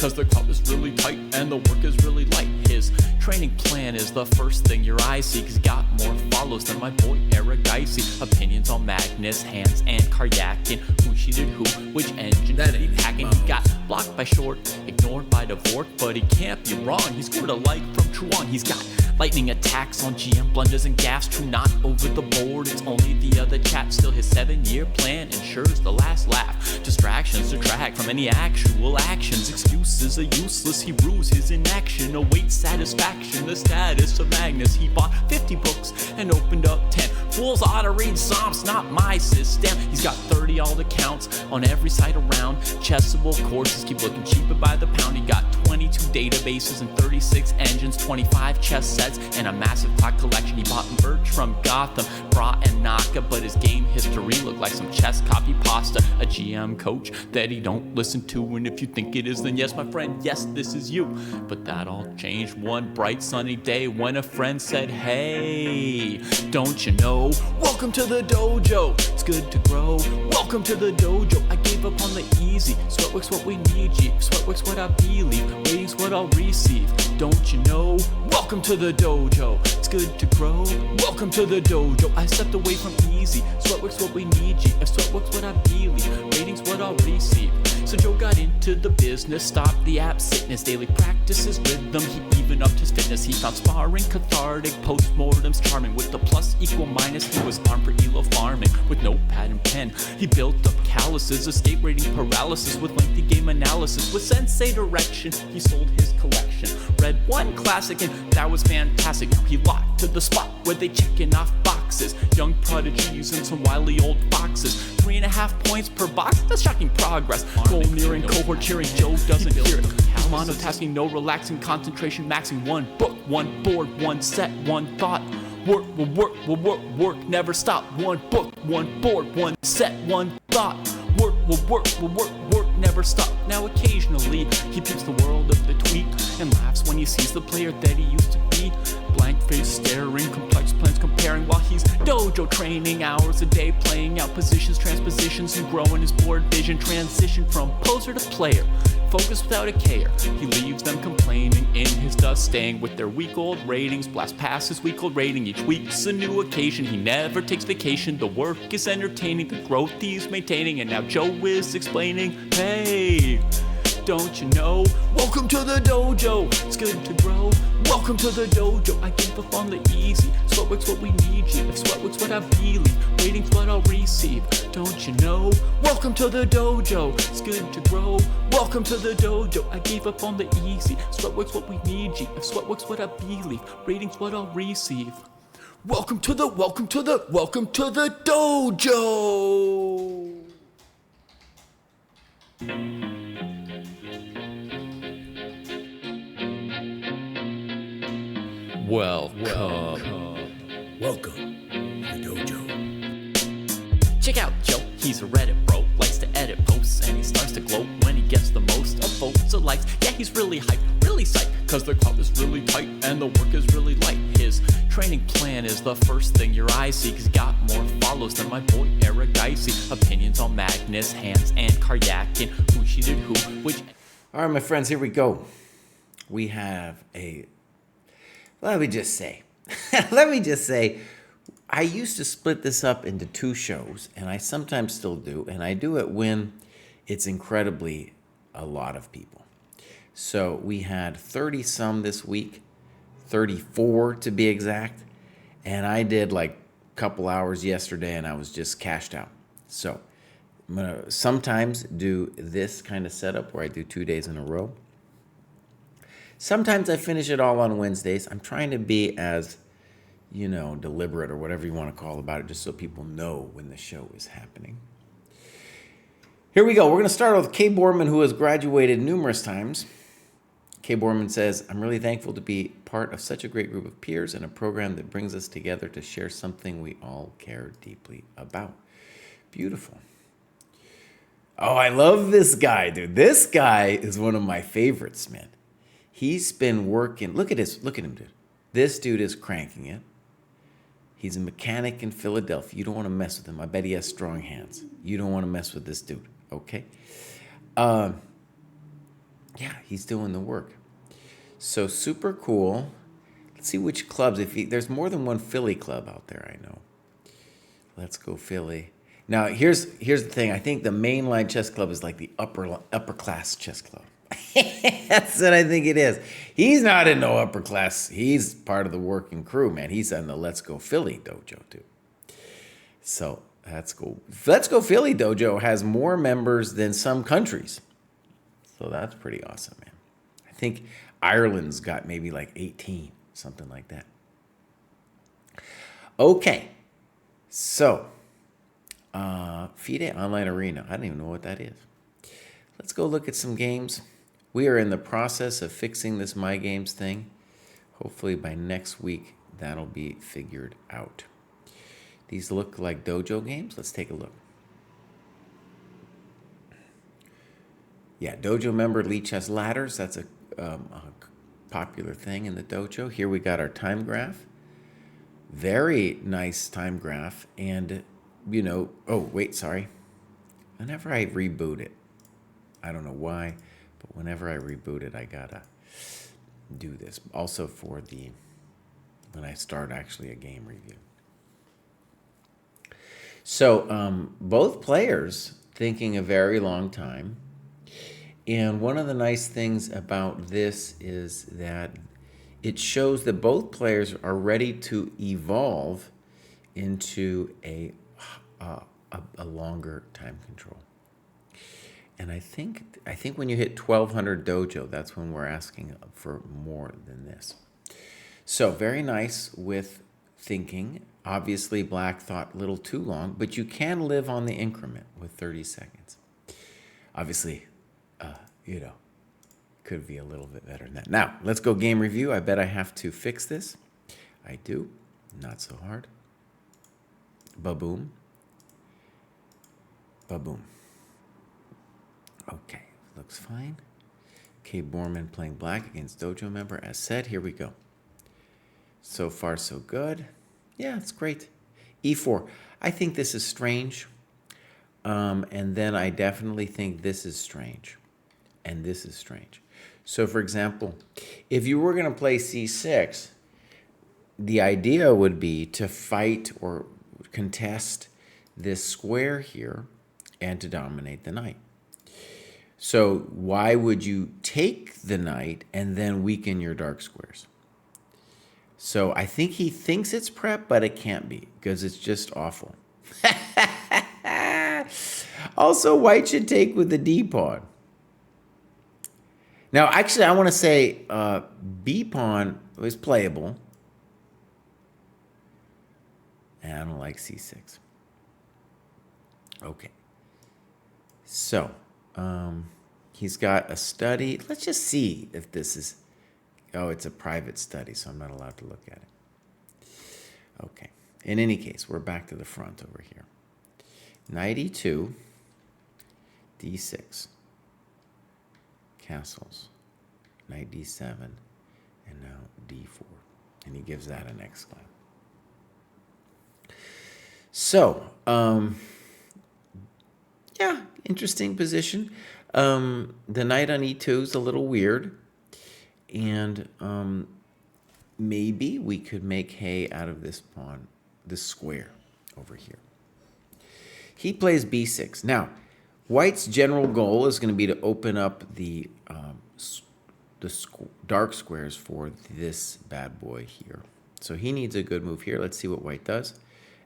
cause the crowd is really tight and the work is really light. His training plan is the first thing your eyes see, cause he got more follows than my boy Aragaisi. Opinions on Magnus, Hans, and Karyakin. Who cheated who, which engine that he hacking. He got blocked by Short, ignored by Dvorak, but he can't be wrong. He scored a like from Truan. He's got lightning attacks on GM blunders and gaffes. True, not over the board, it's only the other chat. Still his 7-year plan ensures the last laugh. Distractions detract from any actual actions. Excuses are useless, he rues his inaction. Awaits satisfaction, the status of Magnus. He bought 50 books and opened up 10. Fools ought to read Psalms, not my system. He's got 30 alt accounts on every site around. Chessable courses keep looking cheaper by the pound. He got 22 databases and 36 engines, 25 chess sets, and a massive clock collection. He bought merch from Gotham, Bra and Naka, but his game history looked like some chess copy pasta. A GM coach that he don't listen to, and if you think it is, then yes, my friend, yes, this is you. But that all changed one bright sunny day when a friend said, hey, don't you know? Welcome to the dojo, it's good to grow. Welcome to the dojo, I gave up on the easy. Sweatwork's what we need, G. Sweatwork's what I believe, waiting's what I'll receive. Don't you know? Welcome to the dojo, it's good to grow. Welcome to the dojo, I stepped away from easy. Sweatwork's what we need, G. If sweatwork's what I believe, waiting's what I'll receive. So Joe got into the business, stopped the app sickness, daily practice his rhythm, he even upped his fitness. He found sparring cathartic, postmortems charming. With the plus equal minus, he was armed for elo farming. With notepad and pen, he built up calluses, escape rating paralysis with lengthy game analysis. With sensei direction, he sold his collection. Read one classic and that was fantastic. Now he locked to the spot where they checking off boxes. Young prodigies and some wily old foxes. 3.5 points per box, that's shocking progress. Goal nearing, cohort cheering, Joe doesn't hear it. He's monotasking, no relaxing, concentration maxing. One book, one board, one set, one thought. Work, will work, will work, work, never stop. One book, one board, one set, one thought. Work, will work, will work, work, never stop. Now occasionally, he peeps the world of the tweak and laughs when he sees the player that he used to be. Blank face staring, complex plans comparing while he's dojo training. Hours a day playing out positions, transpositions, and growing his board vision. Transition from poser to player, focus without a care. He leaves them complaining in his dust, staying with their week-old ratings. Blast past his week-old rating, each week's a new occasion. He never takes vacation, the work is entertaining, the growth he's maintaining. And now Joe is explaining, hey, don't you know? Welcome to the dojo, it's good to grow. Welcome to the dojo, I gave up on the easy. Sweatwork's what we need, G. If sweatwork's what I believe, waiting's what I'll receive. Don't you know? Welcome to the dojo, it's good to grow. Welcome to the dojo, I gave up on the easy. Sweatwork's what we need, G. If sweatwork's what I believe, rating's what I'll receive. Welcome to the dojo. Welcome to the dojo. Check out Joe, he's a Reddit bro, likes to edit posts, and he starts to gloat when he gets the most of votes or likes. Yeah, he's really hyped, really psyched, cause the crowd is really tight and the work is really light. His training plan is the first thing your eyes see, cause he got more follows than my boy Aragaisi. Opinions on Magnus, Hans, and Karyakin. Who cheated who, which... All right, my friends, here we go. We have let me just say, I used to split this up into 2 shows, and I sometimes still do, and I do it when it's incredibly a lot of people. So we had 30-some this week, 34 to be exact, and I did like a couple hours yesterday, and I was just cashed out. So I'm going to sometimes do this kind of setup where I do 2 days in a row. Sometimes I finish it all on Wednesdays. I'm trying to be as, deliberate or whatever you want to call about it, just so people know when the show is happening. Here we go. We're going to start with Kay Borman, who has graduated numerous times. Kay Borman says, I'm really thankful to be part of such a great group of peers and a program that brings us together to share something we all care deeply about. Beautiful. Oh, I love this guy, dude. This guy is one of my favorites, man. He's been working. Look at him, dude. This dude is cranking it. He's a mechanic in Philadelphia. You don't want to mess with him. I bet he has strong hands. You don't want to mess with this dude, okay? Yeah, he's doing the work. So super cool. Let's see which clubs. There's more than one Philly club out there, I know. Let's go Philly. Now here's the thing. I think the mainline chess club is like the upper class chess club. That's what I think it is. He's not in no upper class. He's part of the working crew, man. He's on the Let's Go Philly dojo too. So that's cool. Let's Go Philly dojo has more members than some countries. So that's pretty awesome, man. I think Ireland's got maybe like 18, something like that. Okay. So, FIDE Online Arena. I don't even know what that is. Let's go look at some games. We are in the process of fixing this My Games thing. Hopefully by next week, that'll be figured out. These look like dojo games. Let's take a look. Yeah, dojo member lead chess ladders. That's a popular thing in the dojo. Here we got our time graph. Very nice time graph. And, oh, wait, sorry. Whenever I reboot it, I don't know why, but whenever I reboot it, I gotta do this. Also for when I start actually a game review. So both players thinking a very long time. And one of the nice things about this is that it shows that both players are ready to evolve into a longer time control. And I think when you hit 1200 dojo, that's when we're asking for more than this. So very nice with thinking. Obviously, black thought a little too long, but you can live on the increment with 30 seconds. Obviously, could be a little bit better than that. Now, let's go game review. I bet I have to fix this. I do. Not so hard. Ba-boom. Ba-boom. Okay, looks fine. K. Borman playing black against dojo member. As said, here we go. So far, so good. Yeah, it's great. E4. I think this is strange. And then I definitely think this is strange. And this is strange. So, for example, if you were going to play C6, the idea would be to fight or contest this square here and to dominate the knight. So why would you take the knight and then weaken your dark squares? So I think he thinks it's prep, but it can't be because it's just awful. Also, white should take with the D pawn. Now, actually, I want to say B pawn was playable. And I don't like C6. Okay. So, he's got a study. Let's just see if this is... Oh, it's a private study, so I'm not allowed to look at it. Okay. In any case, we're back to the front over here. Knight E2, D6, castles, knight D7, and now D4. And he gives that an exclam. So, yeah, interesting position. The knight on E2 is a little weird. And maybe we could make hay out of this pawn, this square over here. He plays B6. Now, white's general goal is going to be to open up the dark squares for this bad boy here. So he needs a good move here. Let's see what white does.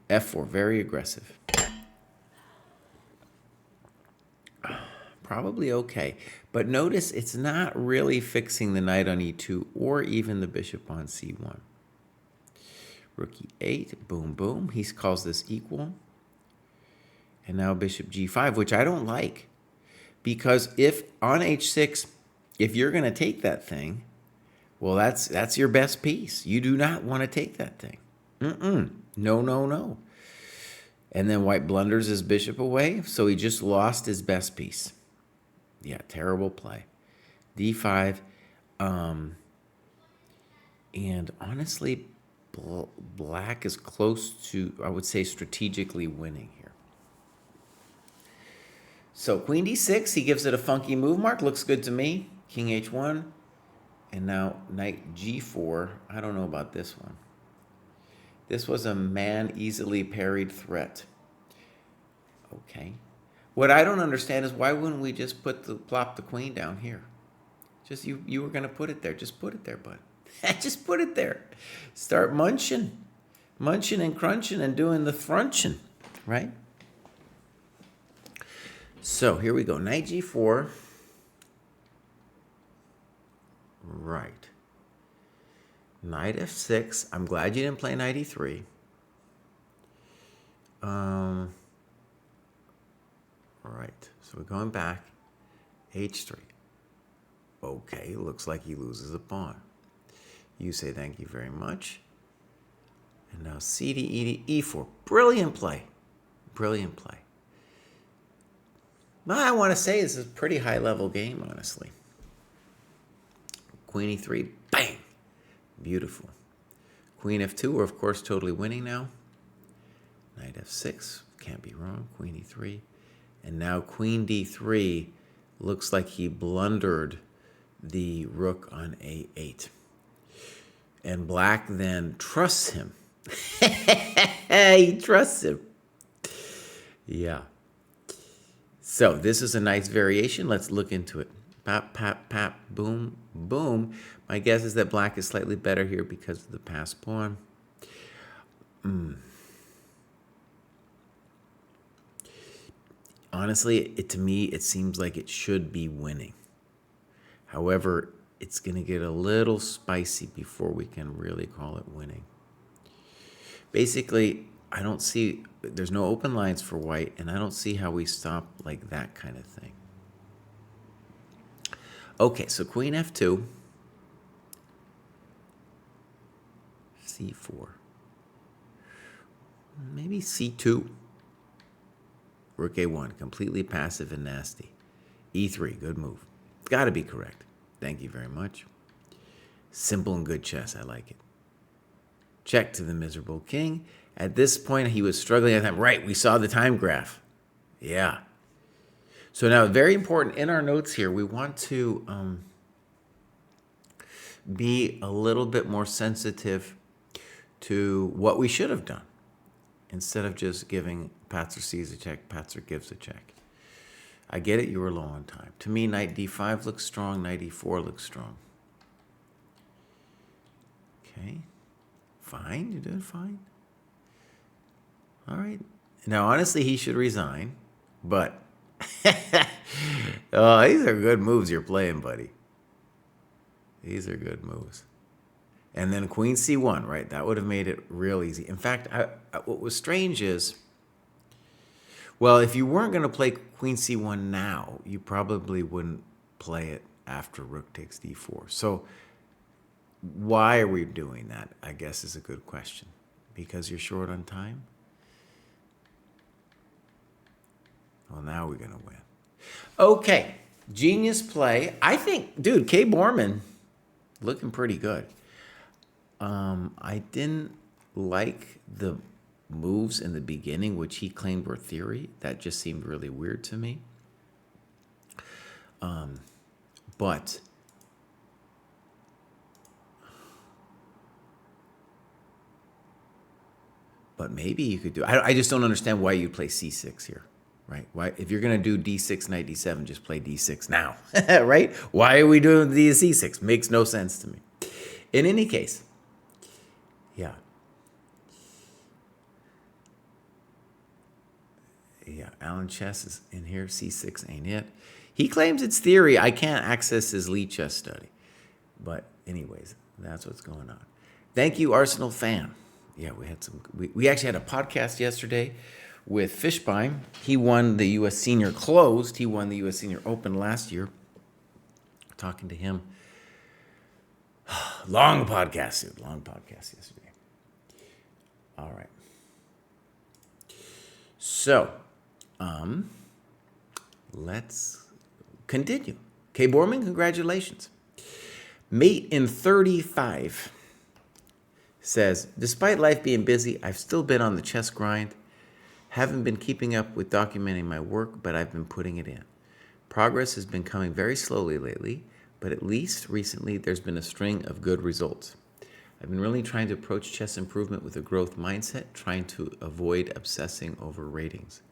F4, very aggressive. Probably okay. But notice it's not really fixing the knight on E2 or even the bishop on C1. Rook E8, boom, boom. He calls this equal. And now bishop G5, which I don't like. Because if on H6, if you're going to take that thing, well, that's your best piece. You do not want to take that thing. No, no, no. And then white blunders his bishop away, so he just lost his best piece. Yeah, terrible play. D5. And honestly, black is close to, I would say, strategically winning here. So queen D6, he gives it a funky move mark. Looks good to me. King h1, and now knight g4. I don't know about this one. This was a man easily parried threat. Okay. What I don't understand is why wouldn't we just plop the queen down here? Just you were gonna put it there. Just put it there, bud. Just put it there. Start munching and crunching and doing the thrunching, right? So here we go. Knight g4. Right. Knight f6. I'm glad you didn't play knight e3. All right. So we're going back. h3. Okay, looks like he loses a pawn. You say thank you very much. And now c to e to e4. Brilliant play. Brilliant play. Well, I want to say this is a pretty high-level game, honestly. Queen e3. Bang! Beautiful. Queen f2, we're of course totally winning now. Knight f6, can't be wrong. Queen e3. And now queen d3, looks like he blundered the rook on a8. And black then trusts him. He trusts him. Yeah. So this is a nice variation. Let's look into it. Pap, pap, pap, boom, boom. My guess is that black is slightly better here because of the passed pawn. Honestly, to me, it seems like it should be winning. However, it's going to get a little spicy before we can really call it winning. Basically, I don't see, there's no open lines for white, and I don't see how we stop like that kind of thing. Okay, so queen f2, c4, maybe c2, rook a1, completely passive and nasty. e3, good move. It's got to be correct. Thank you very much. Simple and good chess, I like it. Check to the miserable king. At this point, he was struggling at time. Right, we saw the time graph. Yeah. So now, very important in our notes here, we want to be a little bit more sensitive to what we should have done. Instead of just giving Patzer sees a check, Patzer gives a check. I get it, you were low on time. To me, knight d5 looks strong, knight e4 looks strong. Okay, fine, you're doing fine. All right. Now, honestly, he should resign, but oh, these are good moves you're playing, buddy. These are good moves. And then queen c1, right? That would have made it real easy. In fact, what was strange is, well, if you weren't going to play queen c1 now, you probably wouldn't play it after rook takes d4. So why are we doing that, I guess, is a good question. Because you're short on time? Well, now we're going to win. Okay, genius play. I think, dude, Kay Borman looking pretty good. I didn't like the moves in the beginning, which he claimed were theory. That just seemed really weird to me. But maybe you could do. I just don't understand why you play c6 here, right? Why, if you're gonna do d6, knight d7, just play d6 now, right? Why are we doing the c6? Makes no sense to me. In any case, yeah. Yeah, Alan Chess is in here. C6 ain't it. He claims it's theory. I can't access his Lee chess study. But anyways, that's what's going on. Thank you, Arsenal fan. Yeah, we actually had a podcast yesterday with Fishbein. He won the U.S. Senior Closed. He won the U.S. Senior Open last year. Talking to him. Long podcast, dude. Long podcast yesterday. All right. So, let's continue. Kay Borman, congratulations. Mate in 35 says, despite life being busy, I've still been on the chess grind. Haven't been keeping up with documenting my work, but I've been putting it in. Progress has been coming very slowly lately, but at least recently there's been a string of good results. I've been really trying to approach chess improvement with a growth mindset, trying to avoid obsessing over ratings.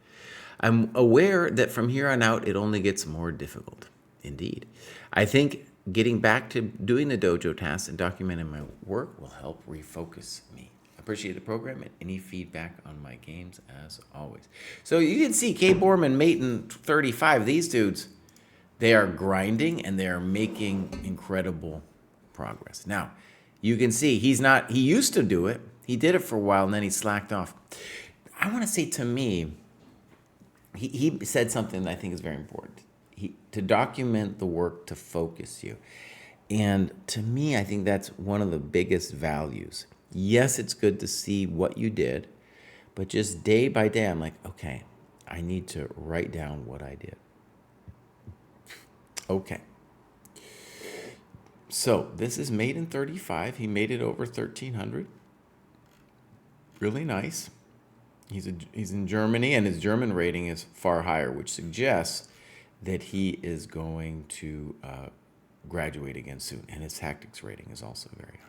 I'm aware that from here on out, it only gets more difficult. Indeed. I think getting back to doing the dojo tasks and documenting my work will help refocus me. Appreciate the program and any feedback on my games as always. So you can see K. Borman, Maton 35, these dudes, they are grinding and they are making incredible progress. Now, you can see he used to do it. He did it for a while and then he slacked off. I want to say to me, he said something that I think is very important. To document the work to focus you. And to me, I think that's one of the biggest values. Yes, it's good to see what you did, but just day by day, I'm like, okay, I need to write down what I did. Okay. So this is made in 35. He made it over 1300. Really nice. He's in Germany, and his German rating is far higher, which suggests that he is going to graduate again soon, and his tactics rating is also very high.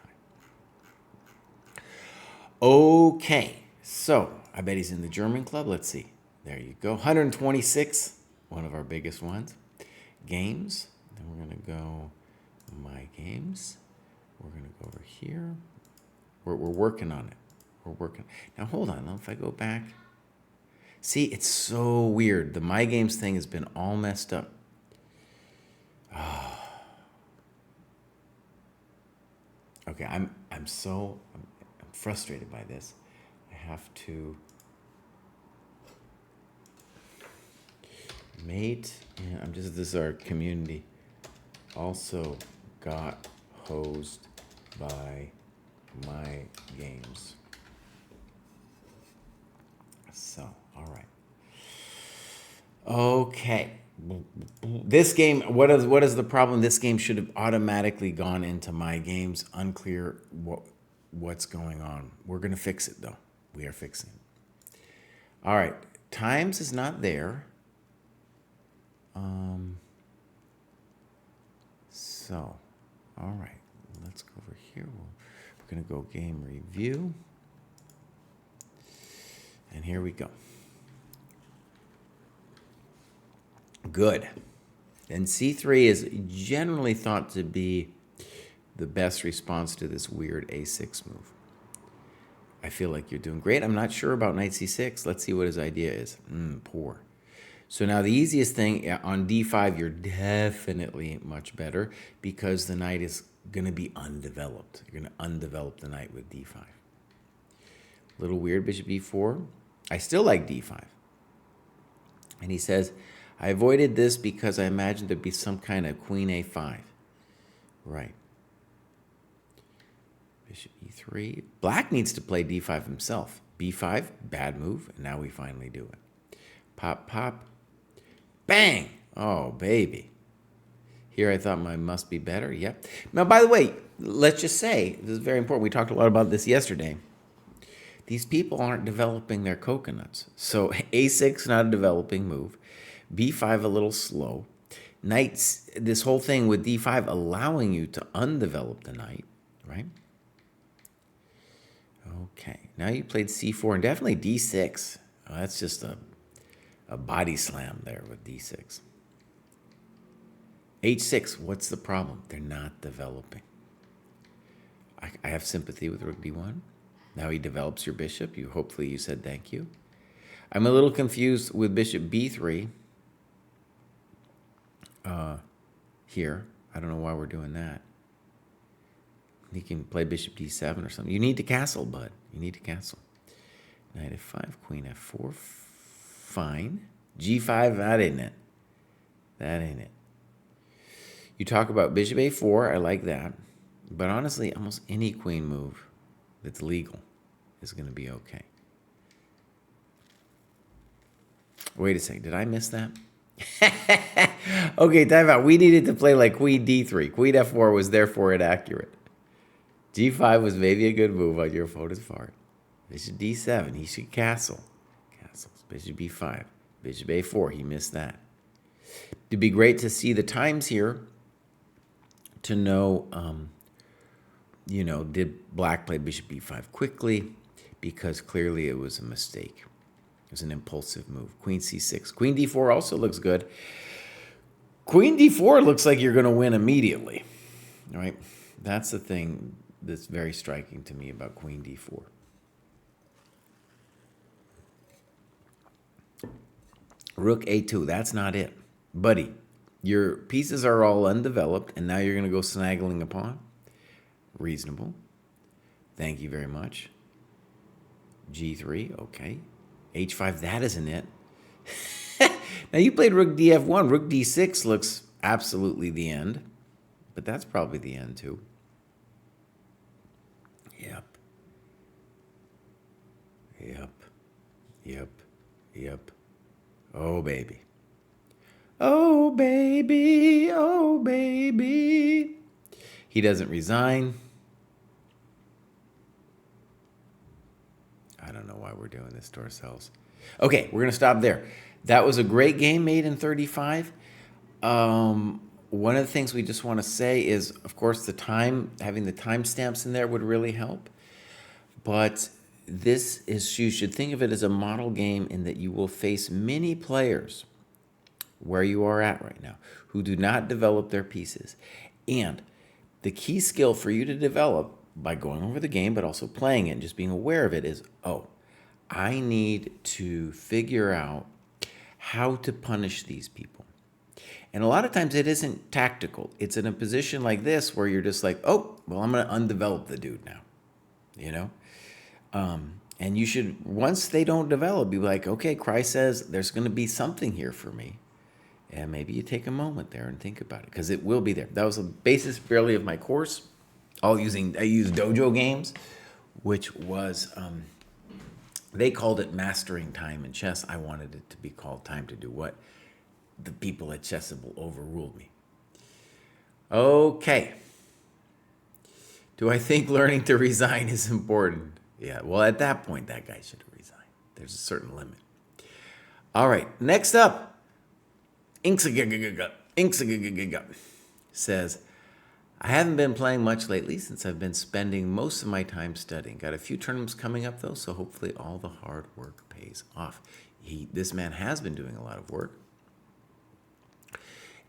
Okay, so I bet he's in the German club. Let's see. There you go. 126, one of our biggest ones. Games. Then we're going to go my games. We're going to go over here. We're working on it. We're working. Now, hold on. If I go back. See, it's so weird. The My Games thing has been all messed up. Oh. Okay, I'm frustrated by this. I have to mate. Yeah, this is our community. Also got hosed by My Games. So, all right. Okay. This game, what is the problem? This game should have automatically gone into My Games. Unclear what's going on. We're going to fix it, though. We are fixing it. All right. Times is not there. So, all right. Let's go over here. We're going to go game review. And here we go. Good. And C3 is generally thought to be the best response to this weird A6 move. I feel like you're doing great. I'm not sure about knight C6. Let's see what his idea is. Poor. So now the easiest thing, on D5, you're definitely much better because the knight is going to be undeveloped. You're going to undevelop the knight with D5. A little weird, bishop E4. I still like D5. And he says, I avoided this because I imagined there'd be some kind of queen A5. Right. Bishop E3. Black needs to play D5 himself. B5, bad move, and now we finally do it. Pop, pop. Bang! Oh, baby. Here I thought mine must be better. Yep. Now, by the way, let's just say, this is very important. We talked a lot about this yesterday. These people aren't developing their coconuts. So A6, not a developing move. B5, a little slow. Knights, this whole thing with D5 allowing you to undevelop the knight, right? Okay, now you played C4 and definitely D6. Oh, that's just a body slam there with D6. H6, what's the problem? They're not developing. I have sympathy with Rook D1. Now he develops your bishop. Hopefully you said thank you. I'm a little confused with bishop B3 here. I don't know why we're doing that. He can play bishop D7 or something. You need to castle, bud. You need to castle. Knight F5, queen F4. Fine. G5, that ain't it. That ain't it. You talk about bishop A4. I like that. But honestly, almost any queen move that's legal is going to be okay. Wait a second. Did I miss that? Okay, time out. We needed to play like queen D3. Queen F4 was therefore inaccurate. G5 was maybe a good move on your opponent's part. Bishop D7. He should castle. Castles. Bishop B5. Bishop A4. He missed that. It'd be great to see the times here. to know, did black play bishop b5 quickly? Because clearly it was a mistake. It was an impulsive move. Queen c6. Queen d4 also looks good. Queen d4 looks like you're going to win immediately. All right? That's the thing that's very striking to me about queen d4. Rook a2. That's not it. Buddy, your pieces are all undeveloped, and now you're going to go snaggling a pawn? Reasonable. Thank you very much. g3. Okay. h5. That isn't it. Now, you played rook df1. Rook d6 looks absolutely the end. But that's probably the end, too. Yep. Yep. Yep. Yep. Oh, baby. Oh, baby. Oh, baby. He doesn't resign. I don't know why we're doing this to ourselves. Okay, we're going to stop there. That was a great game made in 35. One of the things we just want to say is, of course, the time, having the timestamps in there would really help. But this is, you should think of it as a model game in that you will face many players where you are at right now who do not develop their pieces. And the key skill for you to develop by going over the game, but also playing it and just being aware of it is, oh, I need to figure out how to punish these people. And a lot of times it isn't tactical. It's in a position like this where you're just like, oh, well, I'm going to undevelop the dude now, you know? And you should, once they don't develop, be like, okay, Christ says there's going to be something here for me. And maybe you take a moment there and think about it, because it will be there. That was the basis really of my course. I use dojo games, which was, they called it mastering time in chess. I wanted it to be called time to do what? The people at Chessable overruled me. Okay. Do I think learning to resign is important? Yeah, well, at that point, that guy should have resigned. There's a certain limit. All right, next up, Inksagagaga says, I haven't been playing much lately since I've been spending most of my time studying. Got a few tournaments coming up, though, so hopefully all the hard work pays off. This man has been doing a lot of work.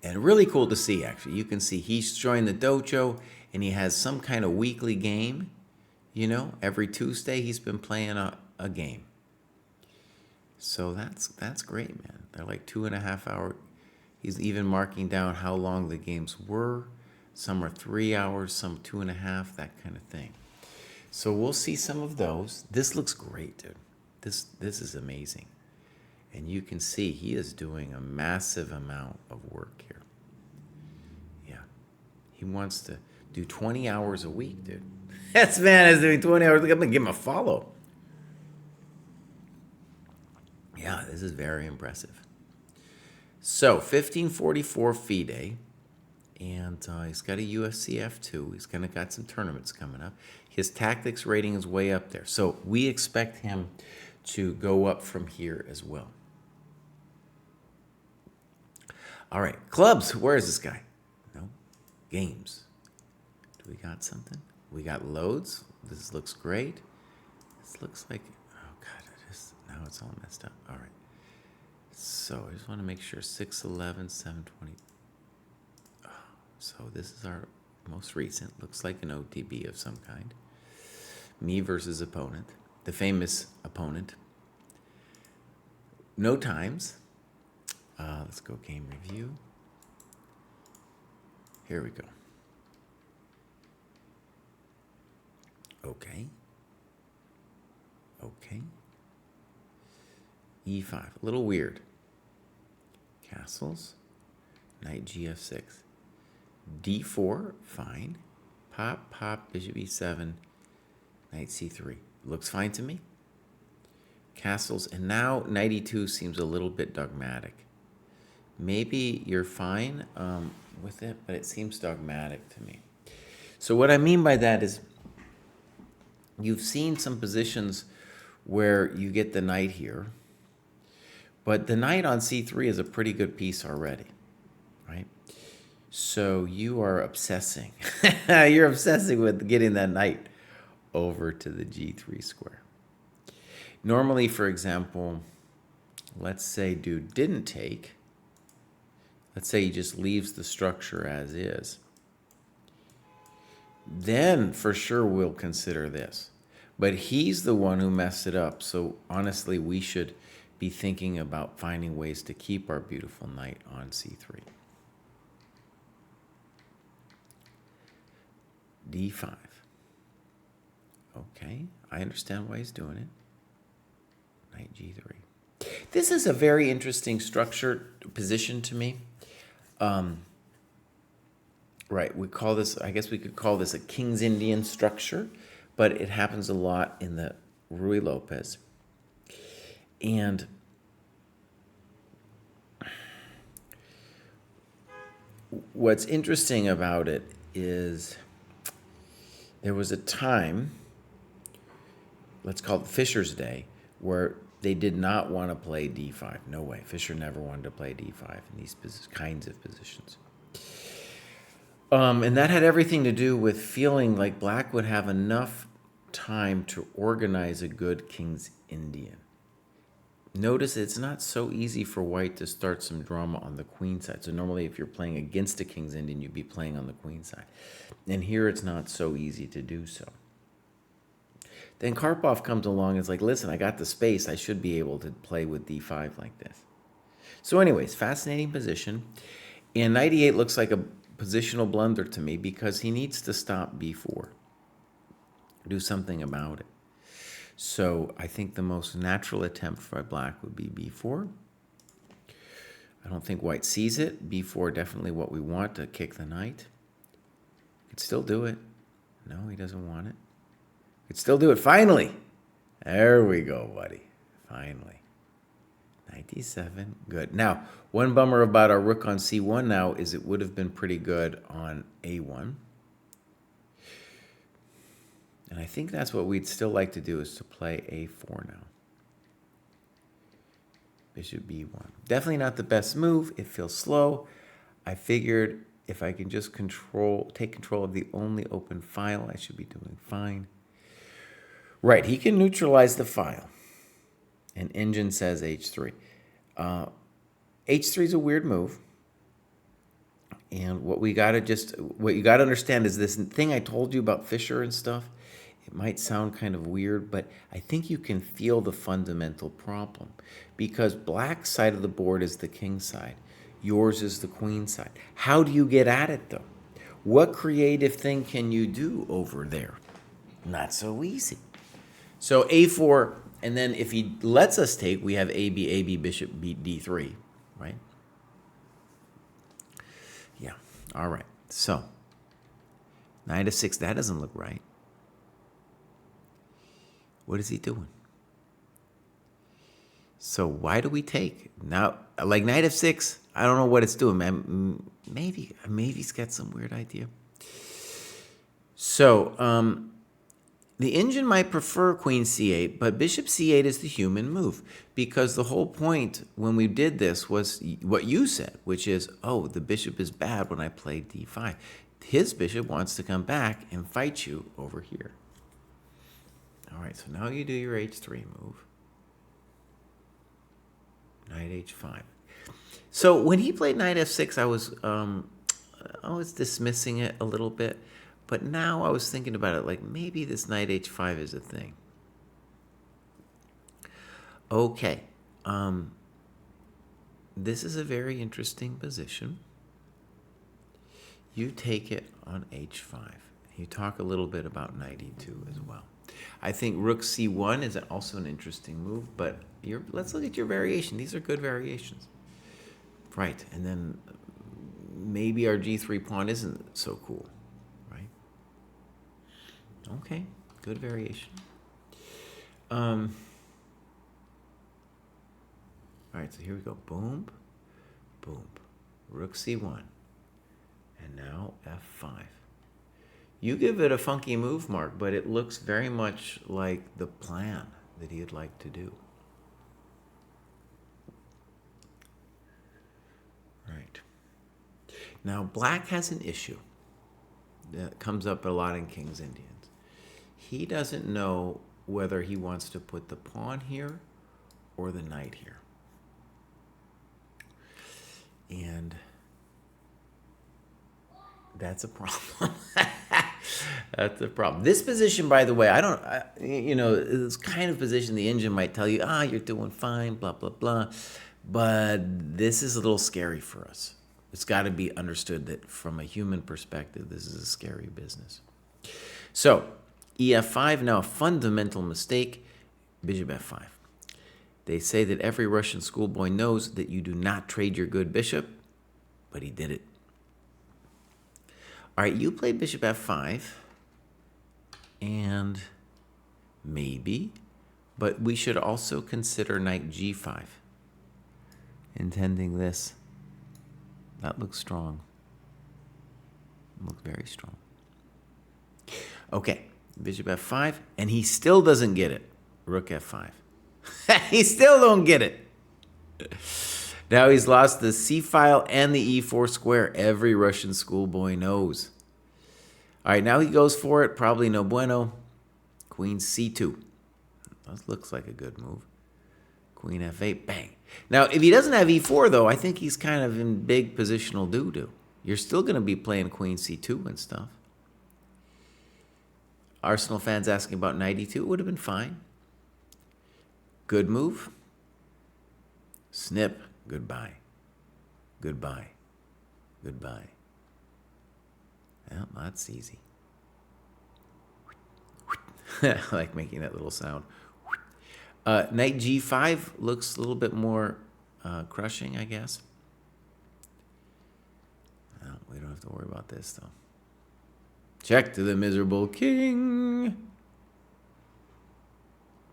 And really cool to see, actually. You can see he's joined the dojo, and he has some kind of weekly game. You know, every Tuesday he's been playing a game. So that's great, man. They're like 2.5 hour. He's even marking down how long the games were. Some are 3 hours, some 2.5, that kind of thing. So we'll see some of those. This looks great, dude. This is amazing. And you can see he is doing a massive amount of work here. Yeah. He wants to do 20 hours a week, dude. This man is doing 20 hours. I'm going to give him a follow. Yeah, this is very impressive. So, 1544 FIDE. And he's got a USCF too. He's kind of got some tournaments coming up. His tactics rating is way up there. So we expect him to go up from here as well. All right, clubs. Where is this guy? No. Games. Do we got something? We got loads. This looks great. This looks like, oh God, now it's all messed up. All right. So I just want to make sure 611, 720. So this is our most recent. Looks like an OTB of some kind. Me versus opponent. The famous opponent. No times. Let's go game review. Here we go. Okay. Okay. E5. A little weird. Castles. Knight GF6. D4, fine. Pop, pop, bishop E7, knight C3. Looks fine to me. Castles, and now knight E2 seems a little bit dogmatic. Maybe you're fine with it, but it seems dogmatic to me. So what I mean by that is you've seen some positions where you get the knight here, but the knight on C3 is a pretty good piece already, right? So you are obsessing. You're obsessing with getting that knight over to the g3 square. Normally, for example, let's say dude didn't take. Let's say he just leaves the structure as is. Then for sure we'll consider this. But he's the one who messed it up. So honestly, we should be thinking about finding ways to keep our beautiful knight on c3. d5. Okay, I understand why he's doing it. Knight g3. This is a very interesting structure position to me. Right, we call this, I guess we could call this a King's Indian structure, but it happens a lot in the Ruy Lopez. And what's interesting about it is there was a time, let's call it Fischer's day, where they did not want to play d5. No way. Fischer never wanted to play d5 in these kinds of positions. And that had everything to do with feeling like black would have enough time to organize a good King's Indian. Notice it's not so easy for white to start some drama on the queen side. So normally if you're playing against a King's Indian, you'd be playing on the queen side. And here it's not so easy to do so. Then Karpov comes along and is like, listen, I got the space. I should be able to play with d5 like this. So anyways, fascinating position. And knight e8 looks like a positional blunder to me because he needs to stop b4. Do something about it. So I think the most natural attempt for black would be b4. I don't think white sees it. b4 definitely what we want to kick the knight. Could still do it. No, he doesn't want it. Could still do it. Finally. There we go, buddy. Finally. Knight d7. Good. Now, one bummer about our rook on c1 now is it would have been pretty good on a1. And I think that's what we'd still like to do is to play a4 now. Bishop b1. Definitely not the best move. It feels slow. I figured if I can just take control of the only open file, I should be doing fine. Right, he can neutralize the file. And engine says h3. H3 is a weird move. And what you got to understand is this thing I told you about Fischer and stuff. It might sound kind of weird, but I think you can feel the fundamental problem. Because black's side of the board is the king side. Yours is the queen side. How do you get at it, though? What creative thing can you do over there? Not so easy. So a4, and then if he lets us take, we have AB, bishop, beat d3, right? Yeah, all right. So, knight f6, that doesn't look right. What is he doing? So why do we take? Now, like knight f6, I don't know what it's doing, man. Maybe he's got some weird idea. So, the engine might prefer queen c8, but bishop c8 is the human move because the whole point when we did this was what you said, which is, oh, the bishop is bad when I play d5. His bishop wants to come back and fight you over here. All right, so now you do your h3 move. Knight h5. So when he played knight f6, I was dismissing it a little bit. But now I was thinking about it, like maybe this knight h5 is a thing. Okay. This is a very interesting position. You take it on h5. You talk a little bit about knight e2 as well. I think rook c1 is also an interesting move, but let's look at your variation. These are good variations. Right, and then maybe our g3 pawn isn't so cool. Okay, good variation. All right, so here we go. Boom, boom. Rook c1. And now f5. You give it a funky move, Mark, but it looks very much like the plan that he'd like to do. Right. Now, black has an issue that comes up a lot in King's Indians. He doesn't know whether he wants to put the pawn here or the knight here. And that's a problem. That's a problem. This position, by the way, this kind of position the engine might tell you, you're doing fine, blah, blah, blah. But this is a little scary for us. It's got to be understood that from a human perspective, this is a scary business. So, ef5, now a fundamental mistake, bishop f5. They say that every Russian schoolboy knows that you do not trade your good bishop, but he did it. All right, you play bishop f5, and maybe, but we should also consider knight g5. Intending this. That looks strong. Looks very strong. Okay, bishop f5, and he still doesn't get it. Rook f5. He still don't get it. Now he's lost the c file and the e4 square. Every Russian schoolboy knows. All right, now he goes for it. Probably no bueno. Queen c2. That looks like a good move. Queen f8, bang. Now, if he doesn't have e4, though, I think he's kind of in big positional doo-doo. You're still going to be playing queen c2 and stuff. Arsenal fans asking about knight e2. It would have been fine. Good move. Snip. Goodbye. Goodbye. Goodbye. Well, that's easy. I like making that little sound. Knight g5 looks a little bit more crushing, I guess. Well, we don't have to worry about this, though. Check to the miserable king.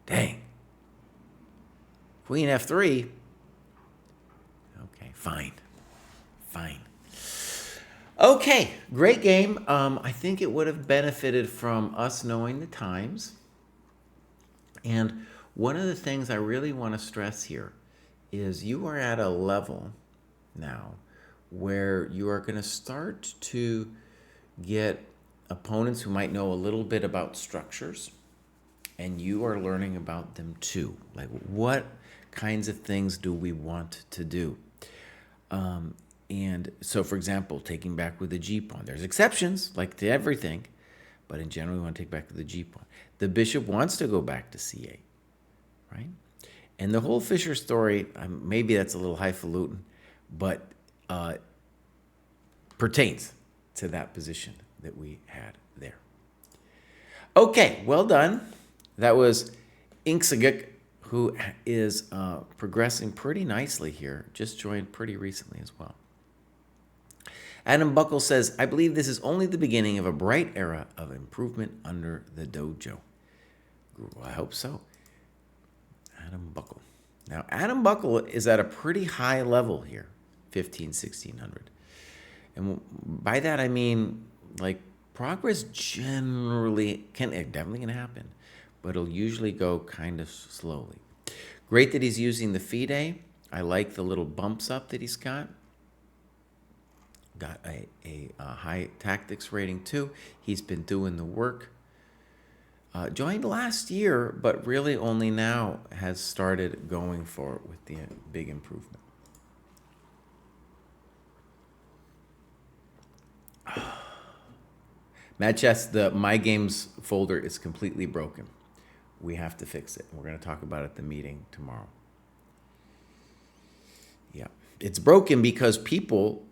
Dang. Queen f3. Okay, fine. Fine. Okay, great game. I think it would have benefited from us knowing the times. And one of the things I really want to stress here is you are at a level now where you are going to start to get opponents who might know a little bit about structures, and you are learning about them too. Like, what kinds of things do we want to do? And so, for example, taking back with the g-pawn. There's exceptions, like to everything, but in general, we want to take back to the g-pawn. The bishop wants to go back to c8, right? And the whole Fischer story, maybe that's a little highfalutin, but pertains to that position that we had there. Okay, well done. That was Inksagik, who is progressing pretty nicely here. Just joined pretty recently as well. Adam Buckle says, I believe this is only the beginning of a bright era of improvement under the dojo. I hope so. Adam Buckle. Now, Adam Buckle is at a pretty high level here, 1600. And by that, I mean, like, progress generally definitely can happen, but it'll usually go kind of slowly. Great that he's using the FIDE. I like the little bumps up that he's got. Got a high tactics rating too. He's been doing the work. Joined last year, but really only now has started going for it with the big improvement. Mad Chess, the My Games folder is completely broken. We have to fix it. We're going to talk about it at the meeting tomorrow. Yeah, it's broken because people,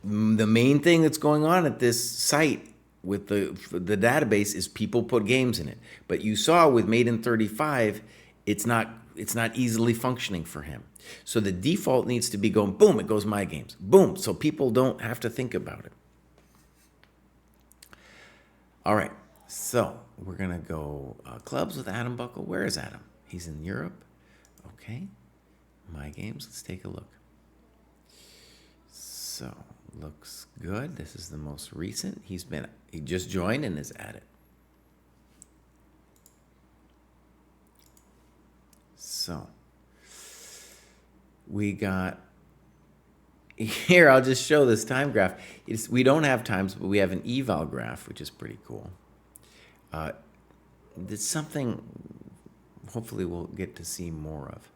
the main thing that's going on at this site with the database is people put games in it. But you saw with Maiden 35, it's not easily functioning for him. So the default needs to be going, boom, it goes My Games. Boom, so people don't have to think about it. All right, so we're going to go clubs with Adam Buckle. Where is Adam? He's in Europe. Okay, My Games. Let's take a look. So, looks good. This is the most recent. He just joined and is at it. So, we got here, I'll just show this time graph. We don't have times, but we have an eval graph, which is pretty cool. It's something hopefully we'll get to see more of.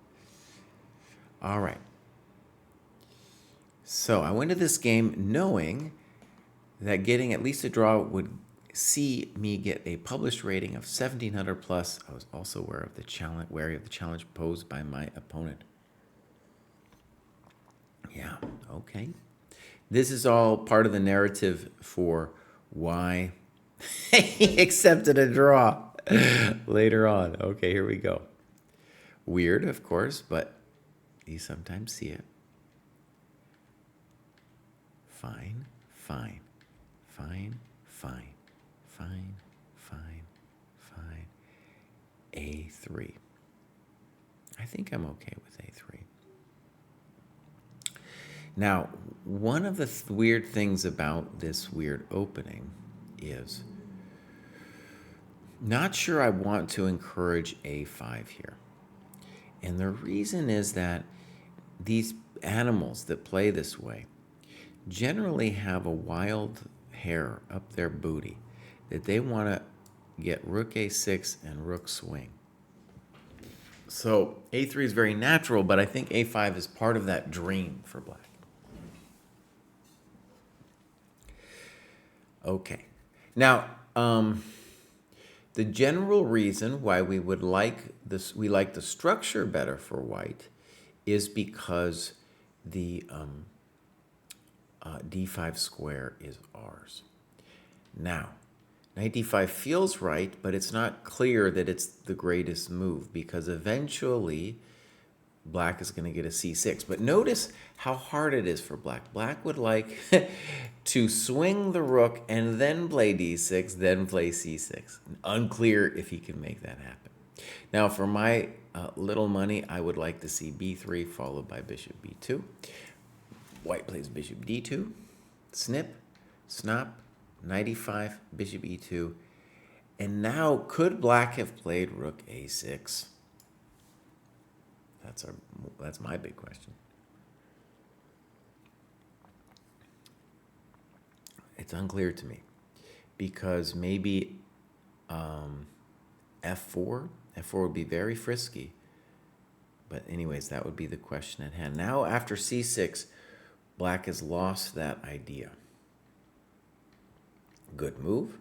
All right. So I went to this game knowing that getting at least a draw would see me get a published rating of 1700 plus. I was also wary of the challenge posed by my opponent. Yeah, okay. This is all part of the narrative for why he accepted a draw later on. Okay, here we go. Weird, of course, but you sometimes see it. Fine, fine, fine, fine, fine, fine, fine. A3. I think I'm okay with A3. Now, one of the weird things about this weird opening is not sure I want to encourage A5 here. And the reason is that these animals that play this way generally have a wild hair up their booty that they want to get rook A6 and rook swing. So A3 is very natural, but I think A5 is part of that dream for black. Okay. Now, the general reason why we would like this, we like the structure better for white, is because the d5 square is ours. Now, knight d5 feels right, but it's not clear that it's the greatest move because eventually black is going to get a c6. But notice how hard it is for black. Black would like to swing the rook and then play d6, then play c6. Unclear if he can make that happen. Now, for my little money, I would like to see b3 followed by bishop b2. White plays bishop d2, snip, snap, knight e5, bishop e2. And now, could black have played rook a6? That's my big question. It's unclear to me because maybe f4 would be very frisky. But anyways, that would be the question at hand. Now after c6, black has lost that idea. Good move.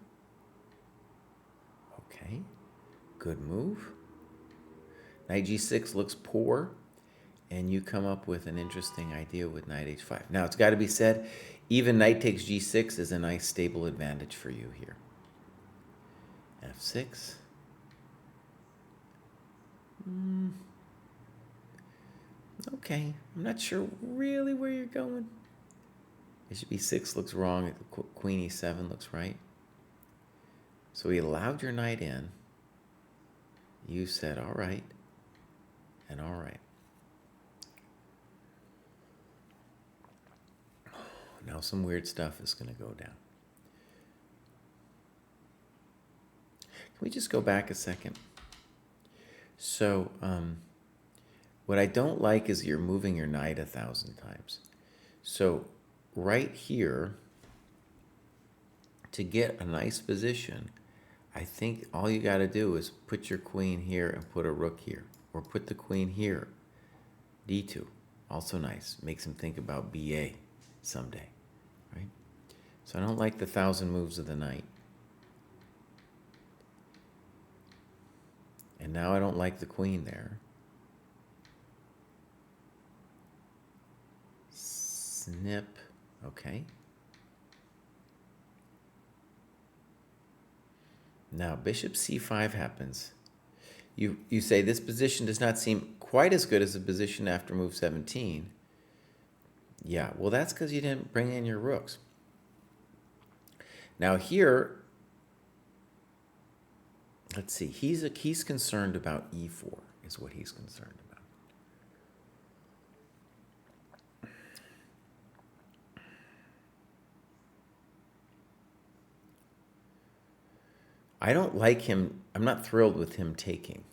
Okay. Good move. Knight g6 looks poor, and you come up with an interesting idea with knight h5. Now, it's got to be said, even knight takes g6 is a nice stable advantage for you here. f6. Okay, I'm not sure really where you're going. Bishop e6 looks wrong. Queen e7 looks right. So he allowed your knight in. You said, all right. And all right. Now some weird stuff is going to go down. Can we just go back a second? So what I don't like is you're moving your knight 1,000 times. So right here, to get a nice position, I think all you got to do is put your queen here and put a rook here. Or put the queen here. d2, also nice. Makes him think about ba someday, right? So I don't like the 1,000 moves of the knight. And now I don't like the queen there. Snip, okay. Now bishop c5 happens. You say this position does not seem quite as good as the position after move 17. Yeah, well that's because you didn't bring in your rooks. Now here, let's see, he's concerned about e4 is what he's concerned about. I don't like him, I'm not thrilled with him taking.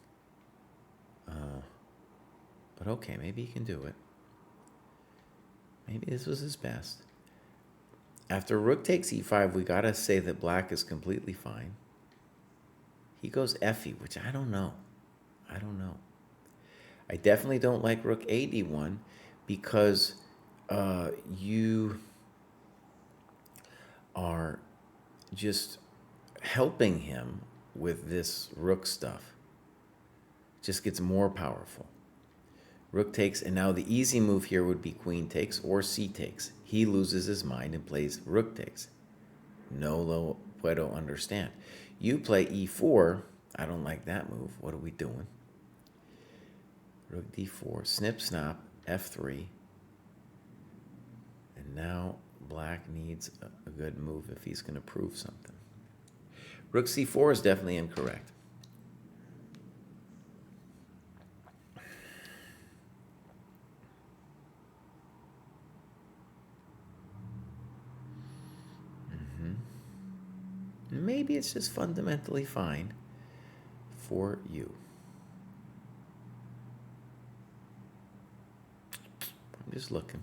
But okay, maybe he can do it. Maybe this was his best. After rook takes e5, we got to say that black is completely fine. He goes fe, which I don't know. I don't know. I definitely don't like rook a d1 because you are just helping him with this rook stuff. It just gets more powerful. Rook takes, and now the easy move here would be queen takes or c takes. He loses his mind and plays rook takes. No lo puedo understand. You play e4. I don't like that move. What are we doing? Rook d4, snip snap, f3. And now black needs a good move if he's going to prove something. Rook c4 is definitely incorrect. Maybe it's just fundamentally fine for you. I'm just looking.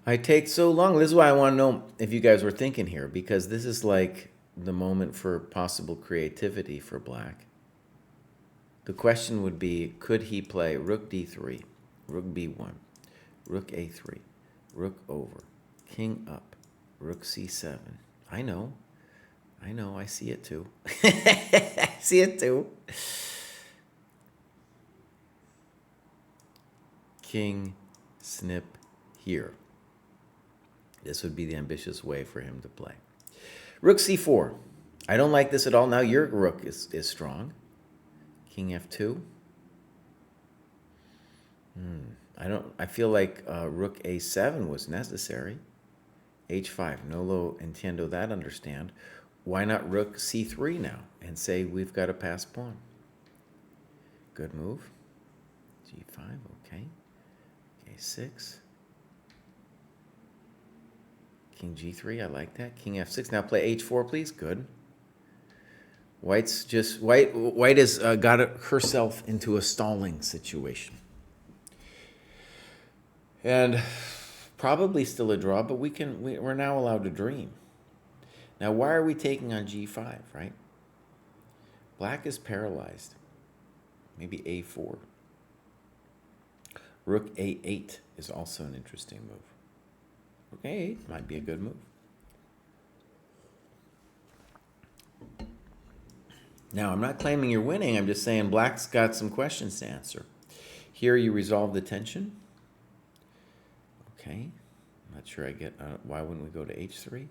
I take so long. This is why I want to know if you guys were thinking here, because this is like the moment for possible creativity for black. The question would be, could he play rook d3, rook b1, rook a3, rook over, king up, rook c7? I know, I see it too. I see it too. King, snip here. This would be the ambitious way for him to play. Rook c4. I don't like this at all. Now your rook is strong. King f2. I feel like rook a7 was necessary. h5. No lo entiendo that, understand. Why not rook c3 now and say we've got a passed pawn? Good move. g5, okay. a6. King g3, I like that. King f6. Now play h4, please. Good. White has got herself into a stalling situation. And probably still a draw, but we're now allowed to dream. Now, why are we taking on g5, right? Black is paralyzed. Maybe a4. Rook a8 is also an interesting move. Rook a8 might be a good move. Now, I'm not claiming you're winning. I'm just saying black's got some questions to answer. Here you resolve the tension. Okay. I'm not sure I get... why wouldn't we go to h3?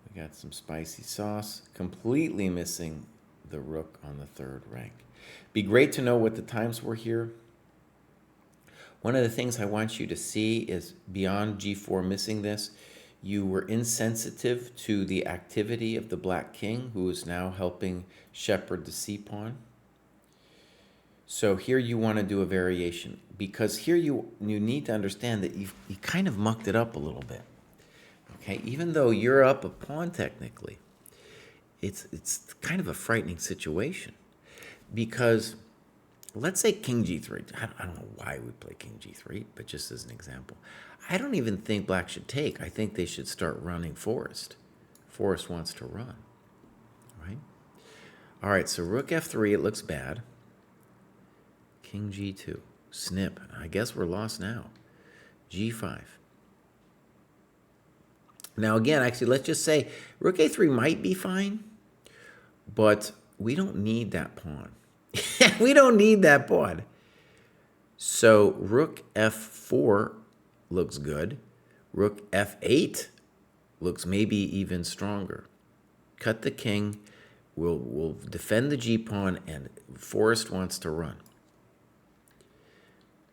We got some spicy sauce. Completely missing the rook on the third rank. Be great to know what the times were here. One of the things I want you to see is beyond g4 missing this, you were insensitive to the activity of the black king, who is now helping shepherd the c-pawn. So here you want to do a variation, because here you need to understand that you kind of mucked it up a little bit. Okay, even though you're up a pawn technically, it's kind of a frightening situation, because let's say king g3. I don't know why we play king g3, but just as an example. I don't even think black should take. I think they should start running forest. Forest wants to run, right? All right, so rook f3, it looks bad. King g2, snip. I guess we're lost now. g5. Now again, actually, let's just say rook a3 might be fine, but we don't need that pawn. We don't need that pawn. So rook f4 looks good. Rook f8 looks maybe even stronger. Cut the king. We'll defend the g-pawn, and Forrest wants to run.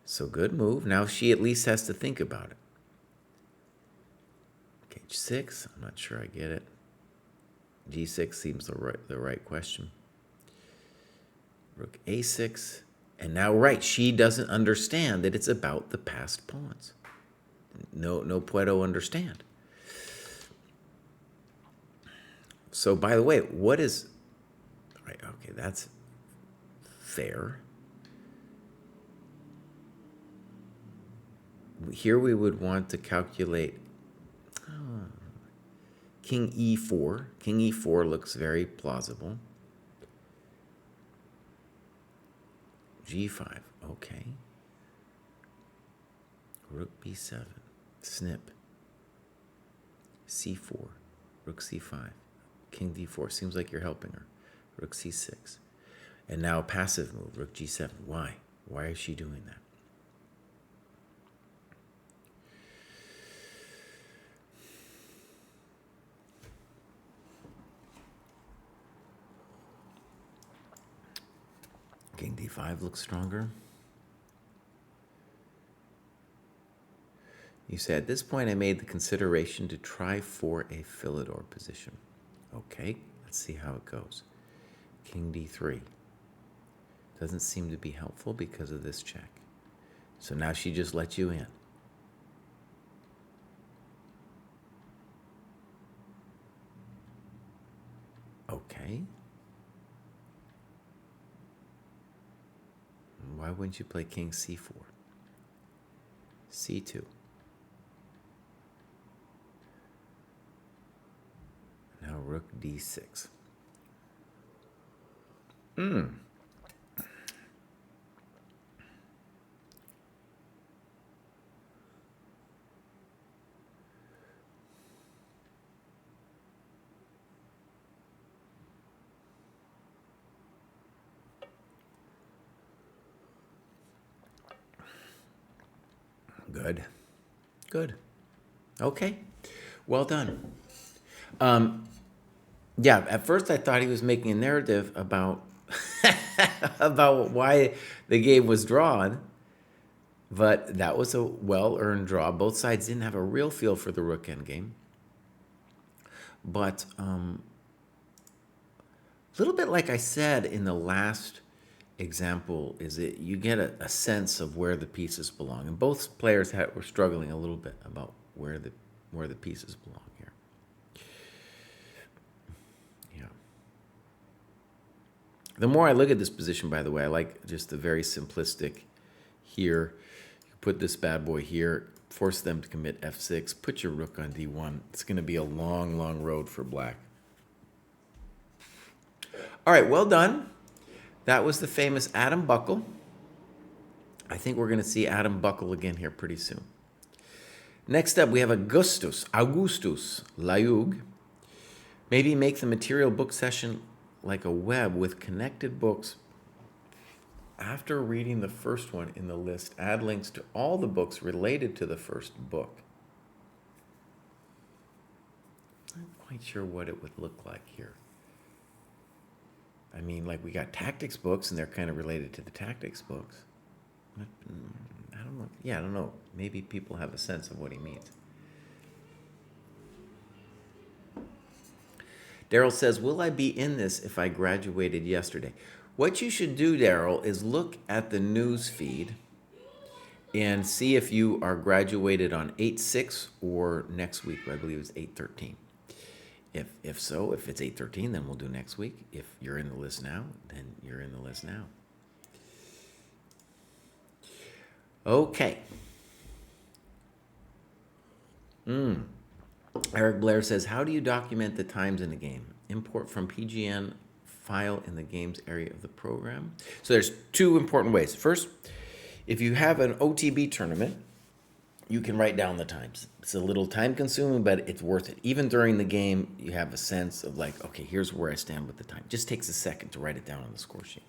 So good move. Now she at least has to think about it. H6, I'm not sure I get it. G6 seems the right question. Rook a6. And now, right, she doesn't understand that it's about the passed pawns. no puedo understand. So, by the way, what is... Right, okay, that's fair. Here we would want to calculate King e4. King e4 looks very plausible. g5, okay. Rook b7, snip. c4, rook c5, king d4. Seems like you're helping her. Rook c6. And now a passive move, rook g7. Why? Why is she doing that? King d5 looks stronger. You say, at this point I made the consideration to try for a Philidor position. Okay, let's see how it goes. King d3. Doesn't seem to be helpful because of this check. So now she just lets you in. Okay. Why wouldn't you play king c4? c2. Now rook d6. Good. Good. Okay. Well done. Yeah, at first I thought he was making a narrative about about why the game was drawn, but that was a well-earned draw. Both sides didn't have a real feel for the rook endgame. But a little bit like I said in the last example, is that you get a sense of where the pieces belong. And both players were struggling a little bit about where the pieces belong here. Yeah. The more I look at this position, by the way, I like just the very simplistic here. You put this bad boy here, force them to commit f6, put your rook on d1. It's going to be a long, long road for black. All right, well done. That was the famous Adam Buckle. I think we're going to see Adam Buckle again here pretty soon. Next up, we have Augustus Layug. Maybe make the material book session like a web with connected books. After reading the first one in the list, add links to all the books related to the first book. I'm not quite sure what it would look like here. I mean, like, we got tactics books, and they're kind of related to the tactics books. I don't know. Yeah, I don't know. Maybe people have a sense of what he means. Daryl says, will I be in this if I graduated yesterday? What you should do, Daryl, is look at the news feed and see if you are graduated on 8/6 or next week. I believe it's 8/13. If so, if it's 8/13, then we'll do next week. If you're in the list now, then you're in the list now. Okay. Eric Blair says, how do you document the times in the game? Import from PGN file in the games area of the program. So there's two important ways. First, if you have an OTB tournament, you can write down the times. It's a little time consuming, but it's worth it. Even during the game, you have a sense of like, okay, here's where I stand with the time. It just takes a second to write it down on the score sheet.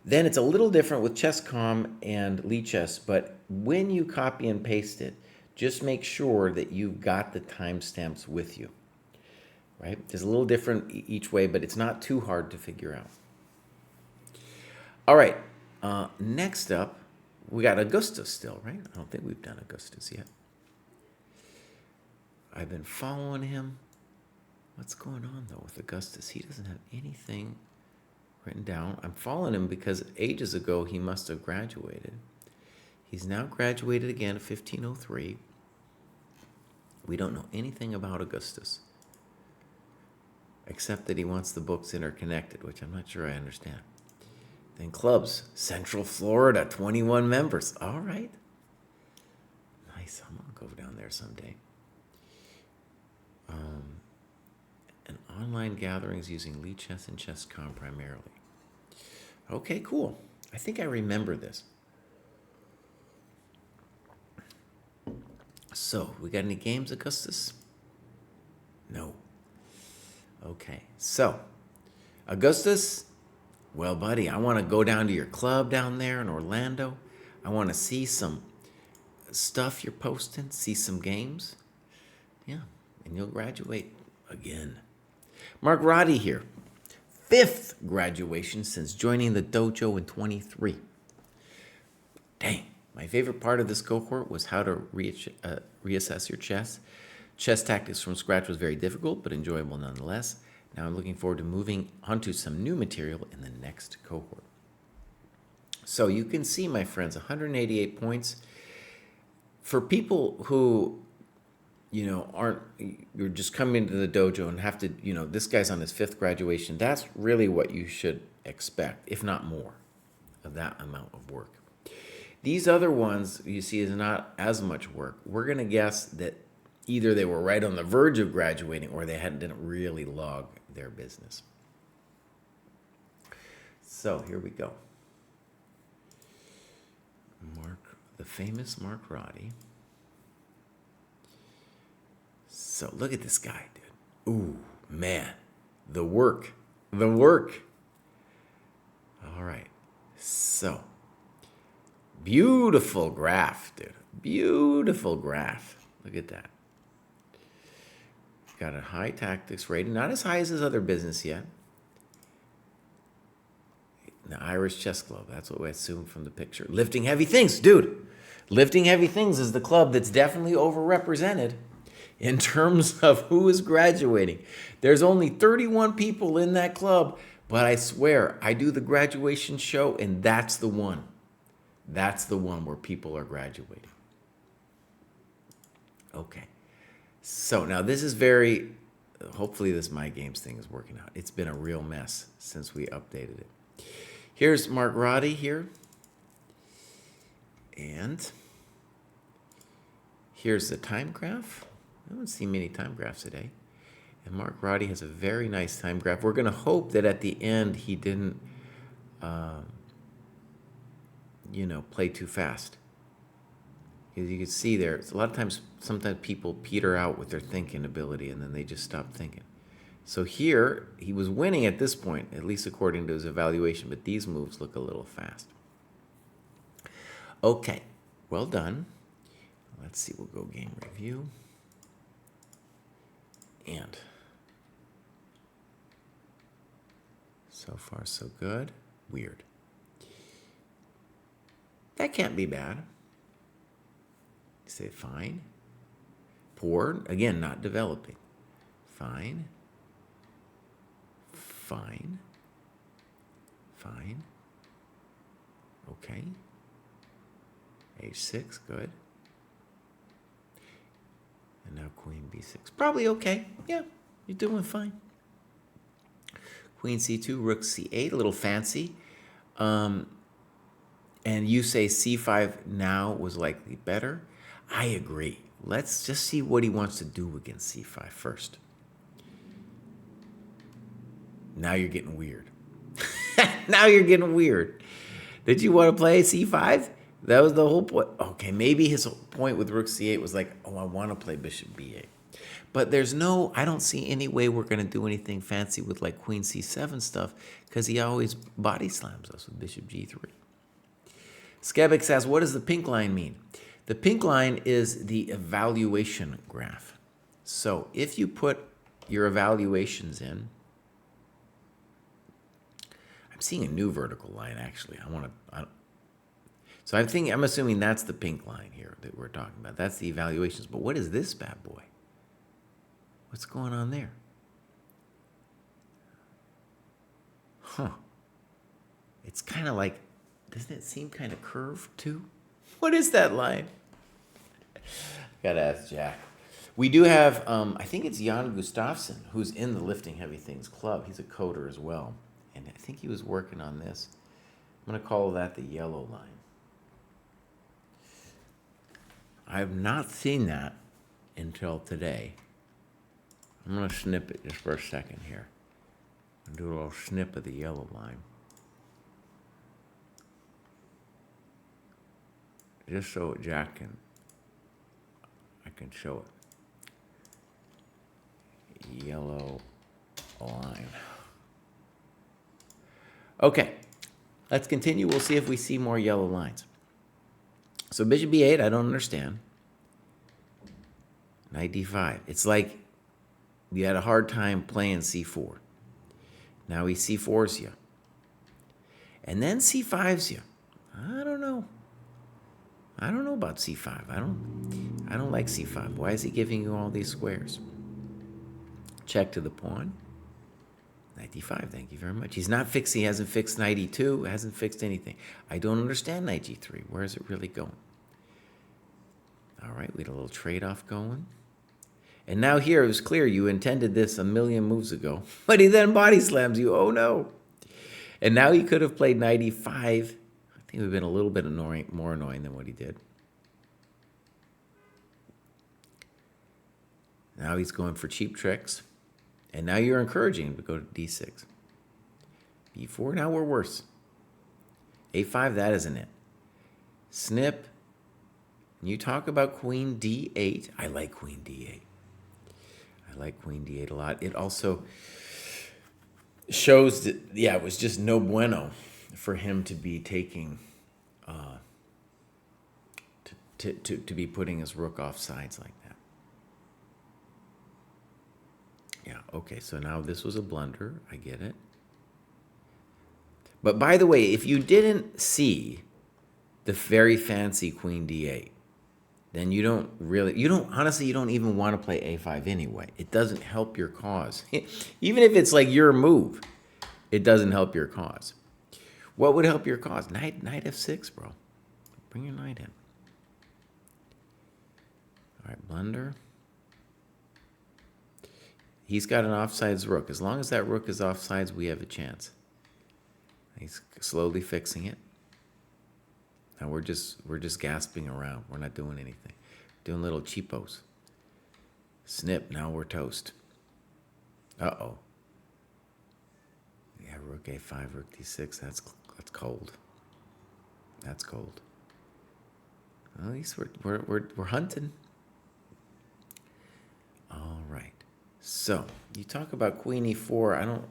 Then it's a little different with Chess.com and Lichess, but when you copy and paste it, just make sure that you've got the timestamps with you, right? It's a little different each way, but it's not too hard to figure out. All right, next up, we got Augustus still, right? I don't think we've done Augustus yet. I've been following him. What's going on, though, with Augustus? He doesn't have anything written down. I'm following him because ages ago he must have graduated. He's now graduated again at 1503. We don't know anything about Augustus, except that he wants the books interconnected, which I'm not sure I understand. Then clubs, Central Florida, 21 members. All right. Nice. I'm going to go down there someday. And online gatherings using Lichess and Chess.com primarily. Okay, cool. I think I remember this. So, we got any games, Augustus? No. Okay, so, Augustus, well, buddy, I want to go down to your club down there in Orlando. I want to see some stuff you're posting, see some games. Yeah, and you'll graduate again. Mark Roddy here. 5th graduation since joining the dojo in 23. Dang. My favorite part of this cohort was how to reassess your chess. Chess tactics from scratch was very difficult, but enjoyable nonetheless. Now I'm looking forward to moving onto some new material in the next cohort. So you can see, my friends, 188 points. For people who, you're just coming into the dojo and have to, this guy's on his 5th graduation, that's really what you should expect, if not more, of that amount of work. These other ones you see is not as much work. We're going to guess that either they were right on the verge of graduating or they didn't really log their business. So here we go. The famous Mark Roddy. So look at this guy, dude. Ooh, man. The work. All right. So, beautiful graph, dude. Beautiful graph. Look at that. Got a high tactics rating. Not as high as his other business yet. The Irish Chess Club. That's what we assume from the picture. Lifting heavy things, dude. Lifting heavy things is the club that's definitely overrepresented in terms of who is graduating. There's only 31 people in that club, but I swear, I do the graduation show, and that's the one. That's the one where people are graduating. Okay. So now this is hopefully this My Games thing is working out. It's been a real mess since we updated it. Here's Mark Roddy here. And here's the time graph. I don't see many time graphs today. And Mark Roddy has a very nice time graph. We're going to hope that at the end he didn't, play too fast. Because you can see there, it's a lot of times, sometimes people peter out with their thinking ability and then they just stop thinking. So here, he was winning at this point, at least according to his evaluation, but these moves look a little fast. Okay, well done. Let's see, we'll go game review. And so far, so good. Weird. That can't be bad. Say fine. Poor, again, not developing. Fine. Fine. Fine. Okay. H6, good. And now queen b6. Probably okay. Yeah, you're doing fine. Queen c2, rook c8, a little fancy. And you say c5 now was likely better. I agree. Let's just see what he wants to do against c5 first. Now you're getting weird. Now you're getting weird. Did you want to play c5? That was the whole point. Okay, maybe his point with rook c8 was like, oh, I want to play bishop b8. But I don't see any way we're going to do anything fancy with like queen c7 stuff because he always body slams us with bishop g3. Skebek says, what does the pink line mean? The pink line is the evaluation graph. So if you put your evaluations in, I'm seeing a new vertical line actually. So I'm assuming that's the pink line here that we're talking about. That's the evaluations. But what is this bad boy? What's going on there? Huh. It's kind of like, doesn't it seem kind of curved too? What is that line? Gotta ask Jack. We do have, I think it's Jan Gustafsson, who's in the Lifting Heavy Things Club. He's a coder as well. And I think he was working on this. I'm going to call that the yellow line. I have not seen that until today. I'm going to snip it just for a second here. And do a little snip of the yellow line. Just so Jack I can show it. Yellow line. Okay, let's continue. We'll see if we see more yellow lines. So bishop b8, I don't understand. Knight d5. It's like you had a hard time playing c4. Now he c4s you. And then c5s you. I don't know. I don't know about c5. I don't like c5. Why is he giving you all these squares? Check to the pawn. Knight d5, thank you very much. He's not fixed. He hasn't fixed knight e2. Hasn't fixed anything. I don't understand knight g3. Where is it really going? All right, we had a little trade-off going. And now here, it was clear you intended this a million moves ago. But he then body slams you. Oh, no. And now he could have played knight e5. I think it would have been a little bit more annoying than what he did. Now he's going for cheap tricks. And now you're encouraging him to go to d6. b4, now we're worse. a5, that isn't it. Snip. You talk about queen d8. I like queen d8. I like queen d8 a lot. It also shows that, yeah, it was just no bueno for him to be taking, to be putting his rook off sides like that. Yeah, okay, so now this was a blunder. I get it. But by the way, if you didn't see the very fancy queen d8, then you don't even want to play a5 anyway. It doesn't help your cause. Even if it's like your move, it doesn't help your cause. What would help your cause? Knight f6, bro. Bring your knight in. All right, blunder. He's got an offsides rook. As long as that rook is offsides, we have a chance. He's slowly fixing it. Now we're just gasping around. We're not doing anything. Doing little cheapos. Snip. Now we're toast. Uh-oh. Yeah, rook a5, rook d6. That's cold. That's cold. Well, at least we're hunting. All right. So you talk about queen e4. I don't.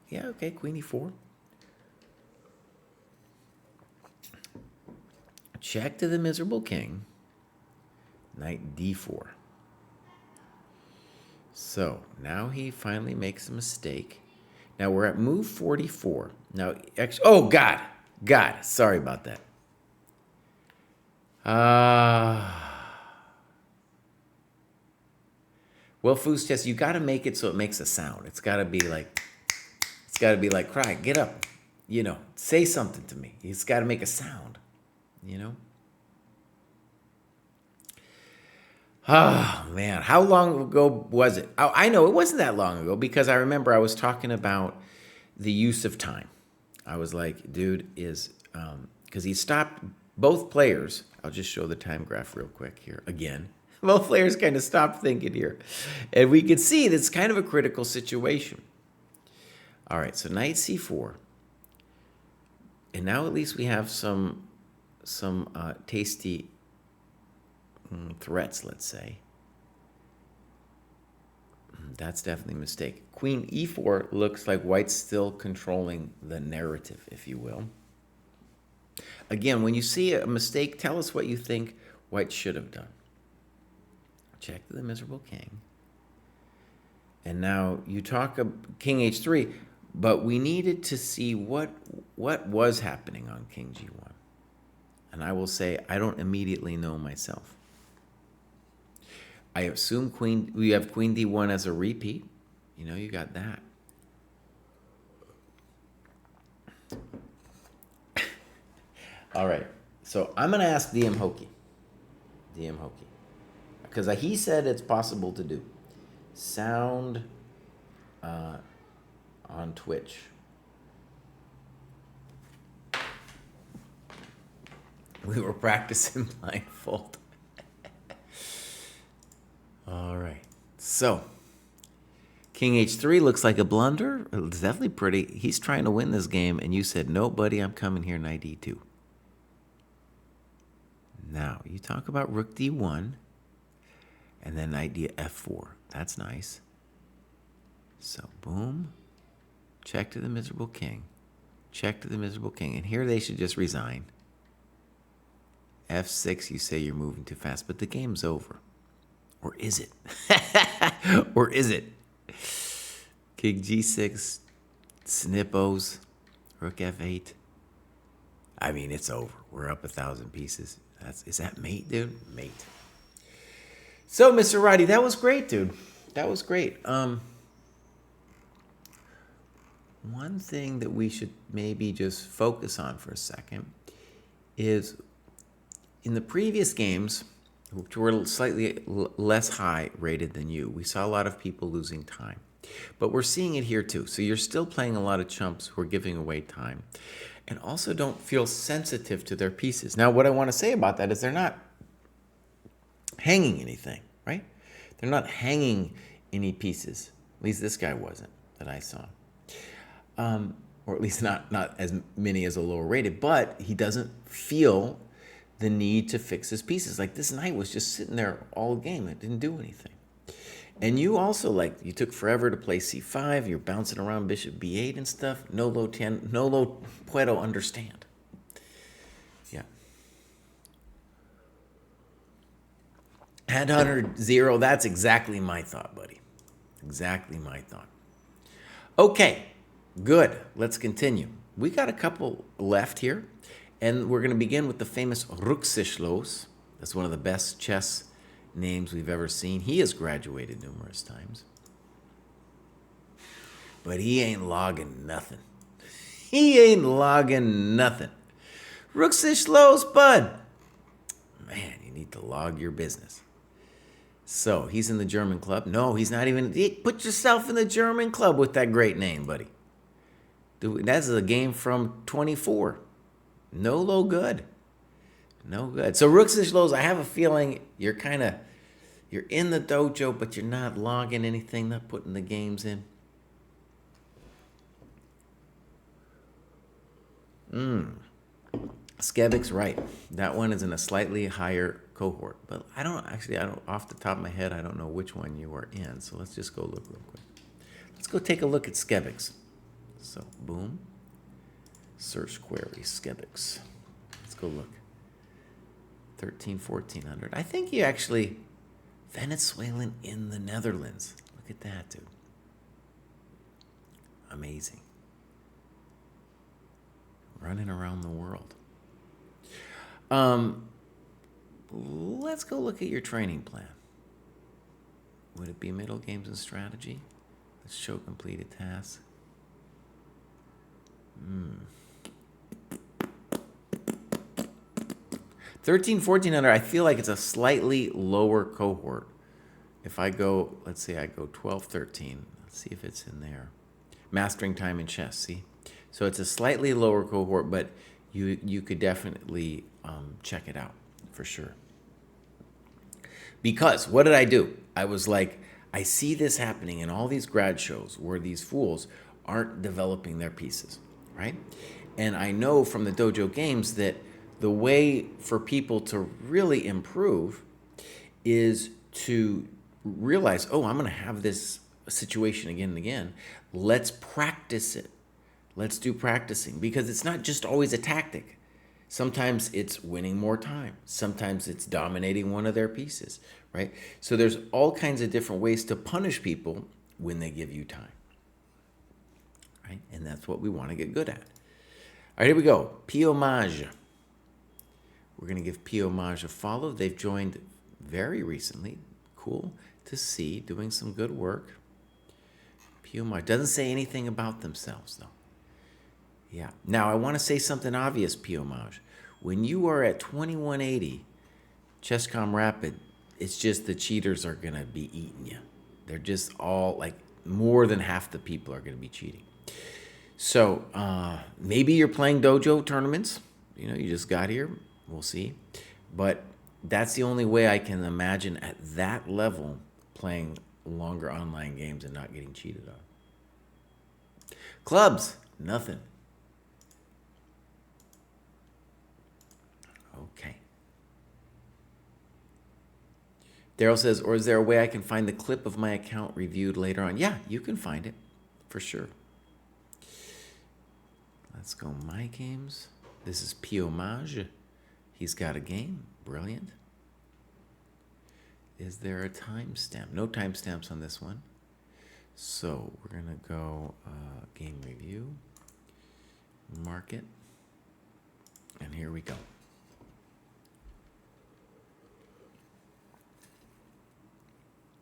Yeah. Okay. Queen e4. Check to the miserable king. Knight d4. So now he finally makes a mistake. Now we're at move 44. Now, oh God, sorry about that. Well, Foos Chess, you got to make it so it makes a sound. It's got to be like, cry, get up, say something to me. It's got to make a sound. Oh, man. How long ago was it? Oh, I know it wasn't that long ago because I remember I was talking about the use of time. I was like, dude, because he stopped both players. I'll just show the time graph real quick here again. Both players kind of stopped thinking here. And we could see that's kind of a critical situation. All right, so knight c4. And now at least we have some tasty threats, let's say. That's definitely a mistake. Queen e4 looks like white's still controlling the narrative, if you will. Again, when you see a mistake, tell us what you think white should have done. Check the miserable king. And now you talk of king h3, but we needed to see what was happening on king g1. And I will say, I don't immediately know myself. I assume we have queen d1 as a repeat. You got that. All right. So I'm going to ask DM Hokey. DM Hokey. Because he said it's possible to do. Sound on Twitch. We were practicing blindfold. All right. So, King H3 looks like a blunder. It's definitely pretty. He's trying to win this game, and you said, no, buddy, I'm coming here knight E2. Now, you talk about rook D1, and then knight F4. That's nice. So, boom. Check to the miserable king. Check to the miserable king. And here they should just resign. F6, you say you're moving too fast, but the game's over. Or is it? Or is it? King G6, snippos, rook F8. I mean, it's over. We're up 1,000 pieces. Is that mate, dude? Mate. So, Mr. Roddy, that was great, dude. That was great. One thing that we should maybe just focus on for a second is in the previous games, which were slightly less high rated than you, we saw a lot of people losing time. But we're seeing it here too. So you're still playing a lot of chumps who are giving away time and also don't feel sensitive to their pieces. Now, what I want to say about that is they're not hanging anything, right? They're not hanging any pieces. At least this guy wasn't that I saw. Or at least not as many as a lower rated, but he doesn't feel the need to fix his pieces. Like this knight was just sitting there all game. It didn't do anything. And you also, like, you took forever to play c5. You're bouncing around bishop b8 and stuff. No lo puedo understand. Yeah. Headhunter 0, that's exactly my thought, buddy. Exactly my thought. Okay, good. Let's continue. We got a couple left here. And we're going to begin with the famous Ruxishlos. That's one of the best chess names we've ever seen. He has graduated numerous times. But he ain't logging nothing. He ain't logging nothing. Ruxishlos, bud. Man, you need to log your business. So, he's in the German club. No, he's not even. Put yourself in the German club with that great name, buddy. Dude, that's a game from 24. No low good. No good. So Ruxishlos, I have a feeling you're in the dojo, but you're not logging anything, not putting the games in. Skebik's right. That one is in a slightly higher cohort. But I don't off the top of my head, I don't know which one you are in. So let's just go look real quick. Let's go take a look at Skebik's. So, boom. Search query, Skebik's. Let's go look. 1400. I think you actually Venezuelan in the Netherlands. Look at that, dude. Amazing. Running around the world. Let's go look at your training plan. Would it be middle games and strategy? Let's show completed tasks. 1400, I feel like it's a slightly lower cohort. If I go, let's say I go 12, 13. Let's see if it's in there. Mastering time in chess, see? So it's a slightly lower cohort, but you could definitely check it out for sure. Because what did I do? I was like, I see this happening in all these grad shows where these fools aren't developing their pieces, right? And I know from the dojo games that the way for people to really improve is to realize, oh, I'm going to have this situation again and again. Let's practice it. Let's do practicing, because it's not just always a tactic. Sometimes it's winning more time. Sometimes it's dominating one of their pieces, right? So there's all kinds of different ways to punish people when they give you time, right? And that's what we want to get good at. All right, here we go. Piomage. We're going to give Piomage a follow. They've joined very recently. Cool to see, doing some good work. Piomage doesn't say anything about themselves, though. Yeah. Now, I want to say something obvious, Piomage. When you are at 2180, Chess.com Rapid, it's just the cheaters are going to be eating you. They're just all like more than half the people are going to be cheating. So maybe you're playing dojo tournaments. You know, you just got here. We'll see. But that's the only way I can imagine at that level playing longer online games and not getting cheated on. Clubs, nothing. Okay. Daryl says, or is there a way I can find the clip of my account reviewed later on? Yeah, you can find it for sure. Let's go my games. This is Piomage. He's got a game. Brilliant. Is there a timestamp? No timestamps on this one. So we're going to go game review, market, and here we go.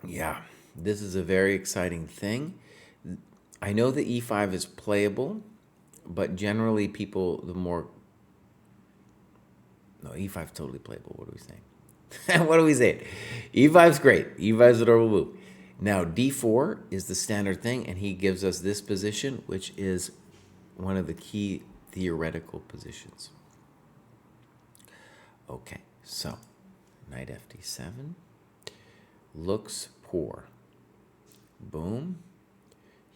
Yeah, this is a very exciting thing. I know the E5 is playable, but generally people, no, E5 is totally playable. What are we saying? What are we saying? E5's great. E5's adorable move. Now, D4 is the standard thing, and he gives us this position, which is one of the key theoretical positions. Okay, so knight FD7 looks poor. Boom.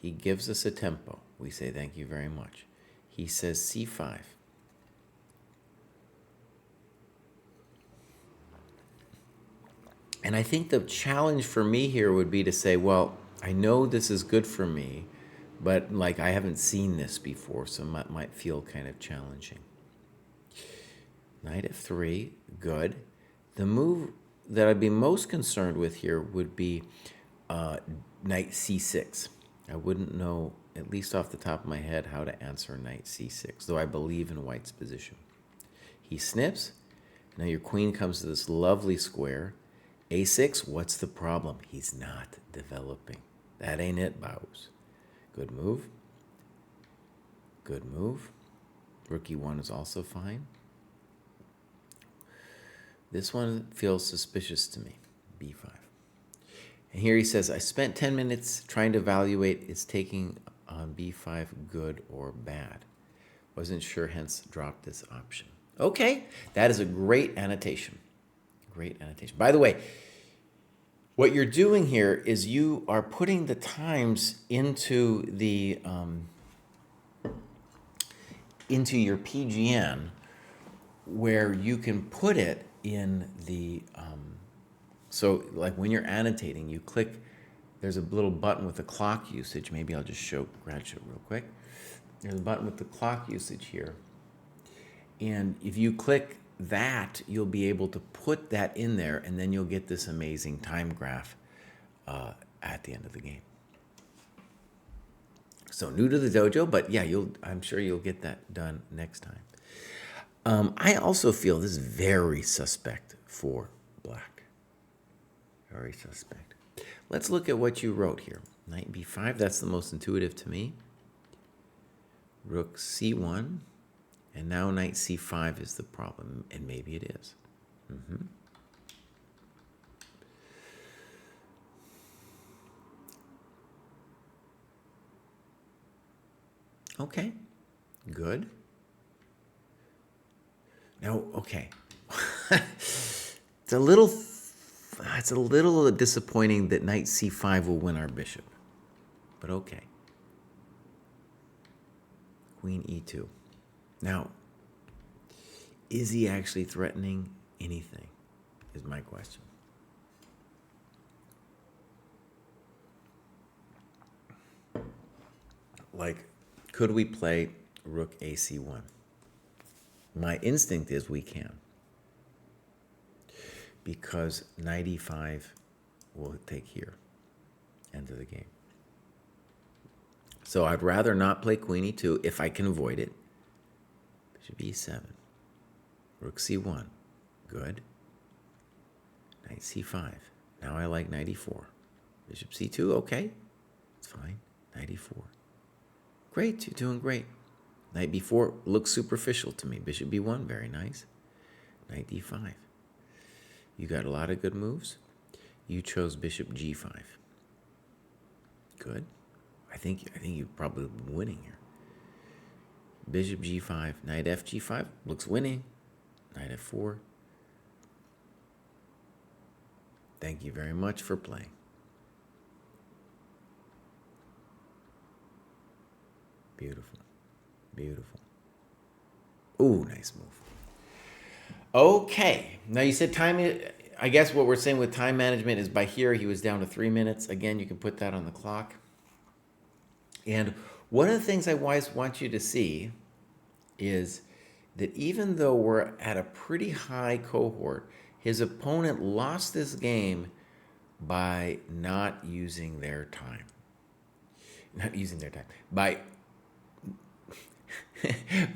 He gives us a tempo. We say thank you very much. He says C5. And I think the challenge for me here would be to say, well, I know this is good for me, but like I haven't seen this before, so it might feel kind of challenging. Knight F3, good. The move that I'd be most concerned with here would be knight C6. I wouldn't know, at least off the top of my head, how to answer knight C6, though I believe in white's position. He snips. Now your queen comes to this lovely square. A6, what's the problem? He's not developing. That ain't it, Baus. Good move. Good move. Rook E1 is also fine. This one feels suspicious to me, B5. And here he says, I spent 10 minutes trying to evaluate is taking on B5 good or bad. Wasn't sure, hence dropped this option. Okay, that is a great annotation. Great annotation. By the way, what you're doing here is you are putting the times into the into your PGN, where you can put it in the so like when you're annotating, you click. There's a little button with the clock usage. Maybe I'll just show it real quick. There's a button with the clock usage here, and if you click that, you'll be able to put that in there, and then you'll get this amazing time graph at the end of the game. So new to the dojo, but yeah, I'm sure you'll get that done next time. I also feel this is very suspect for black. Very suspect. Let's look at what you wrote here. Knight B5, that's the most intuitive to me. Rook C1. And now knight C5 is the problem, and maybe it is. Okay, good. Now, okay. It's a little disappointing that knight C5 will win our bishop, but okay. Queen E2. Now, is he actually threatening anything, is my question. Like, could we play rook AC1? My instinct is we can, because knight E5 will take here, end of the game. So I'd rather not play queen E2 if I can avoid it. Bishop E7, rook C1, good. Knight C5, now I like knight E4. Bishop C2, okay, it's fine. Knight E4, great, you're doing great. Knight b4 looks superficial to me. Bishop b1, very nice. Knight d5. You got a lot of good moves. You chose bishop g5. Good. I think you're probably winning here. Bishop g5, knight f g5 looks winning. Knight f4. Thank you very much for playing. Beautiful. Beautiful. Ooh, nice move. Okay. Now you said time. I guess what we're saying with time management is by here he was down to 3 minutes. Again, you can put that on the clock. And one of the things I always want you to see is that even though we're at a pretty high cohort, his opponent lost this game by not using their time. Not using their time. By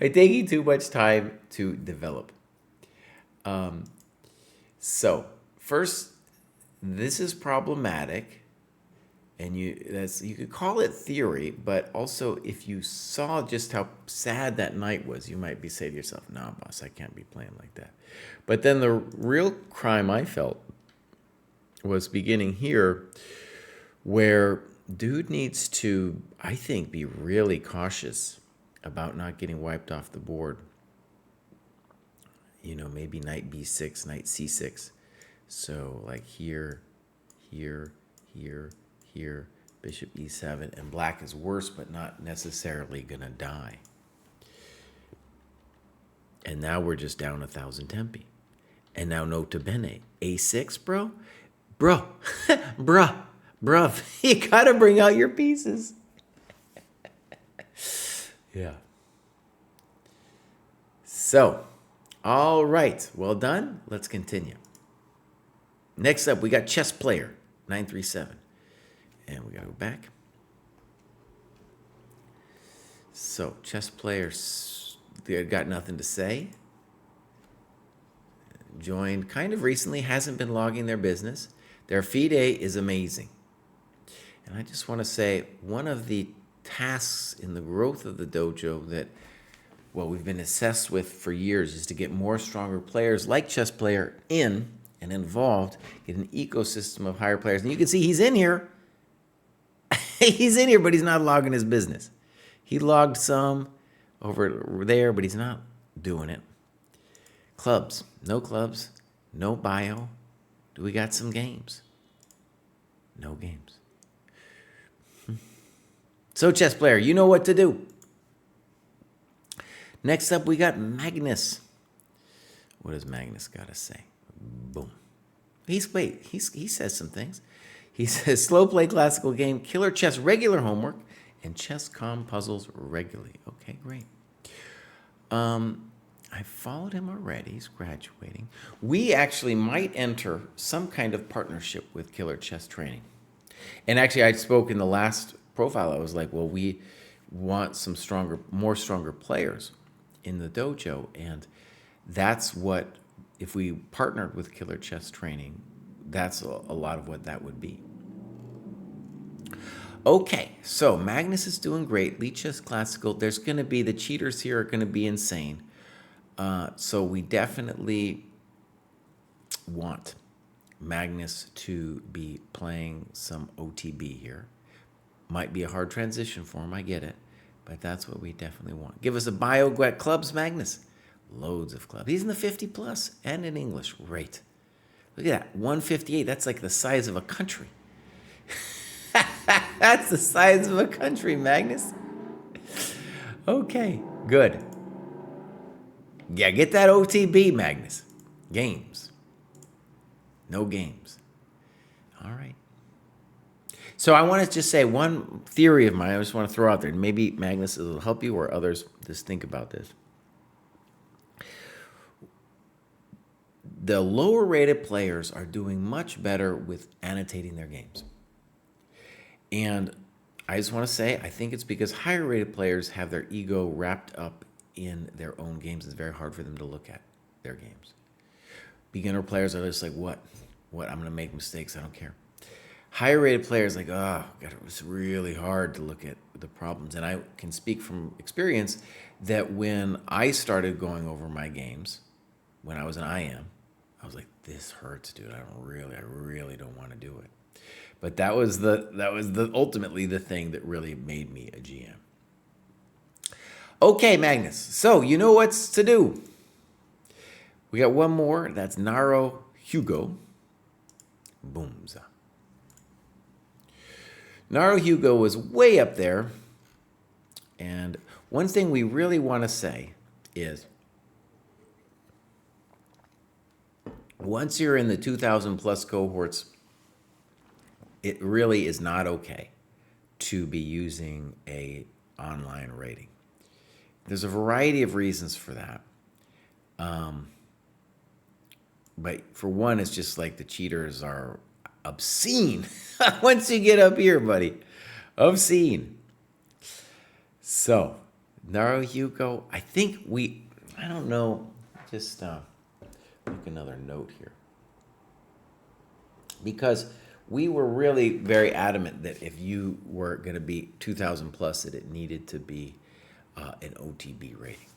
taking too much time to develop. So first, this is problematic, and you could call it theory, but also if you saw just how sad that knight was, you might be saying to yourself, "Nah, boss, I can't be playing like that." But then the real crime I felt was beginning here, where dude needs to, I think, be really cautious about not getting wiped off the board. You know, maybe knight b6, knight c6. So like here, here, here, here, bishop e7, and black is worse, but not necessarily gonna die. And now we're just down 1,000 tempi. And now nota bene, a6, bro? Bro, bruh, you gotta bring out your pieces. Yeah. So, all right, well done. Let's continue. Next up, we got chess player, 937. And we gotta go back. So, chess players, they got nothing to say. Joined kind of recently, hasn't been logging their business. Their FIDE is amazing. And I just want to say, one of the tasks in the growth of the dojo that, well, we've been obsessed with for years is to get more stronger players like chess player in and involved, get an ecosystem of higher players. And you can see he's in here. He's in here, but he's not logging his business. He logged some over there, but he's not doing it. Clubs, no bio. Do we got some games? No games. So chess player, you know what to do. Next up, we got Magnus. What does Magnus got to say? Boom. He says some things. He says slow play classical game, killer chess regular homework, and chess com puzzles regularly. Okay, great. I followed him already. He's graduating. We actually might enter some kind of partnership with Killer Chess Training. And actually, I spoke in the last profile. I was like, well, we want some more stronger players in the dojo. And that's what, if we partnered with Killer Chess Training, that's a lot of what that would be. Okay, so Magnus is doing great. Lead Chess Classical. There's going to be, the cheaters here are going to be insane. So we definitely want Magnus to be playing some OTB here. Might be a hard transition for him, I get it. But that's what we definitely want. Give us a bio clubs, Magnus. Loads of clubs. He's in the 50 plus and in English. Great. Look at that, 158. That's like the size of a country. That's the size of a country, Magnus. Okay, good. Yeah, get that OTB, Magnus. Games. No games. All right. So I want to just say one theory of mine I just want to throw out there. Maybe Magnus will help you or others just think about this. The lower rated players are doing much better with annotating their games. And I just want to say, I think it's because higher rated players have their ego wrapped up in their own games. It's very hard for them to look at their games. Beginner players are just like, what? I'm going to make mistakes. I don't care. higher rated players like, oh, God, it was really hard to look at the problems. And I can speak from experience that when I started going over my games, when I was an IM, I was like, this hurts, dude. I really don't want to do it. But that was the ultimately the thing that really made me a GM. Okay, Magnus. So you know what's to do. We got one more. That's Naro Hugo. Boomza. Naro Hugo was way up there. And one thing we really want to say is once you're in the 2,000 plus cohorts, it really is not okay to be using a online rating. There's a variety of reasons for that. But for one, it's just like the cheaters are obscene. Once you get up here, buddy, obscene. So, Naro Hugo, I don't know, just make another note here. Because we were really very adamant that if you were going to be 2,000 plus, that it needed to be an OTB rating.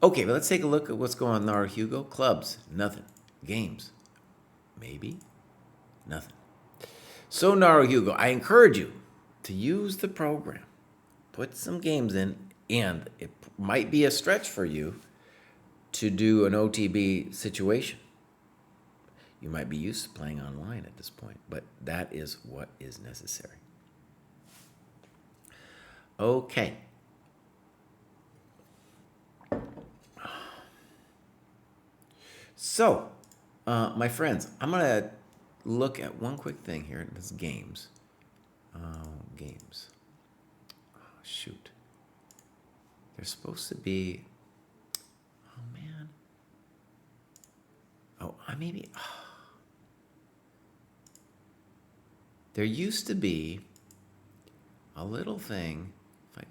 Okay, but let's take a look at what's going on in Naro Hugo. Clubs, nothing. Games, maybe, nothing. So Naro Hugo, I encourage you to use the program. Put some games in, and it might be a stretch for you to do an OTB situation. You might be used to playing online at this point, but that is what is necessary. Okay. So, my friends, I'm going to look at one quick thing here. This is games. Games. Oh, shoot. There's supposed to be... Oh, man. Oh, there used to be a little thing. If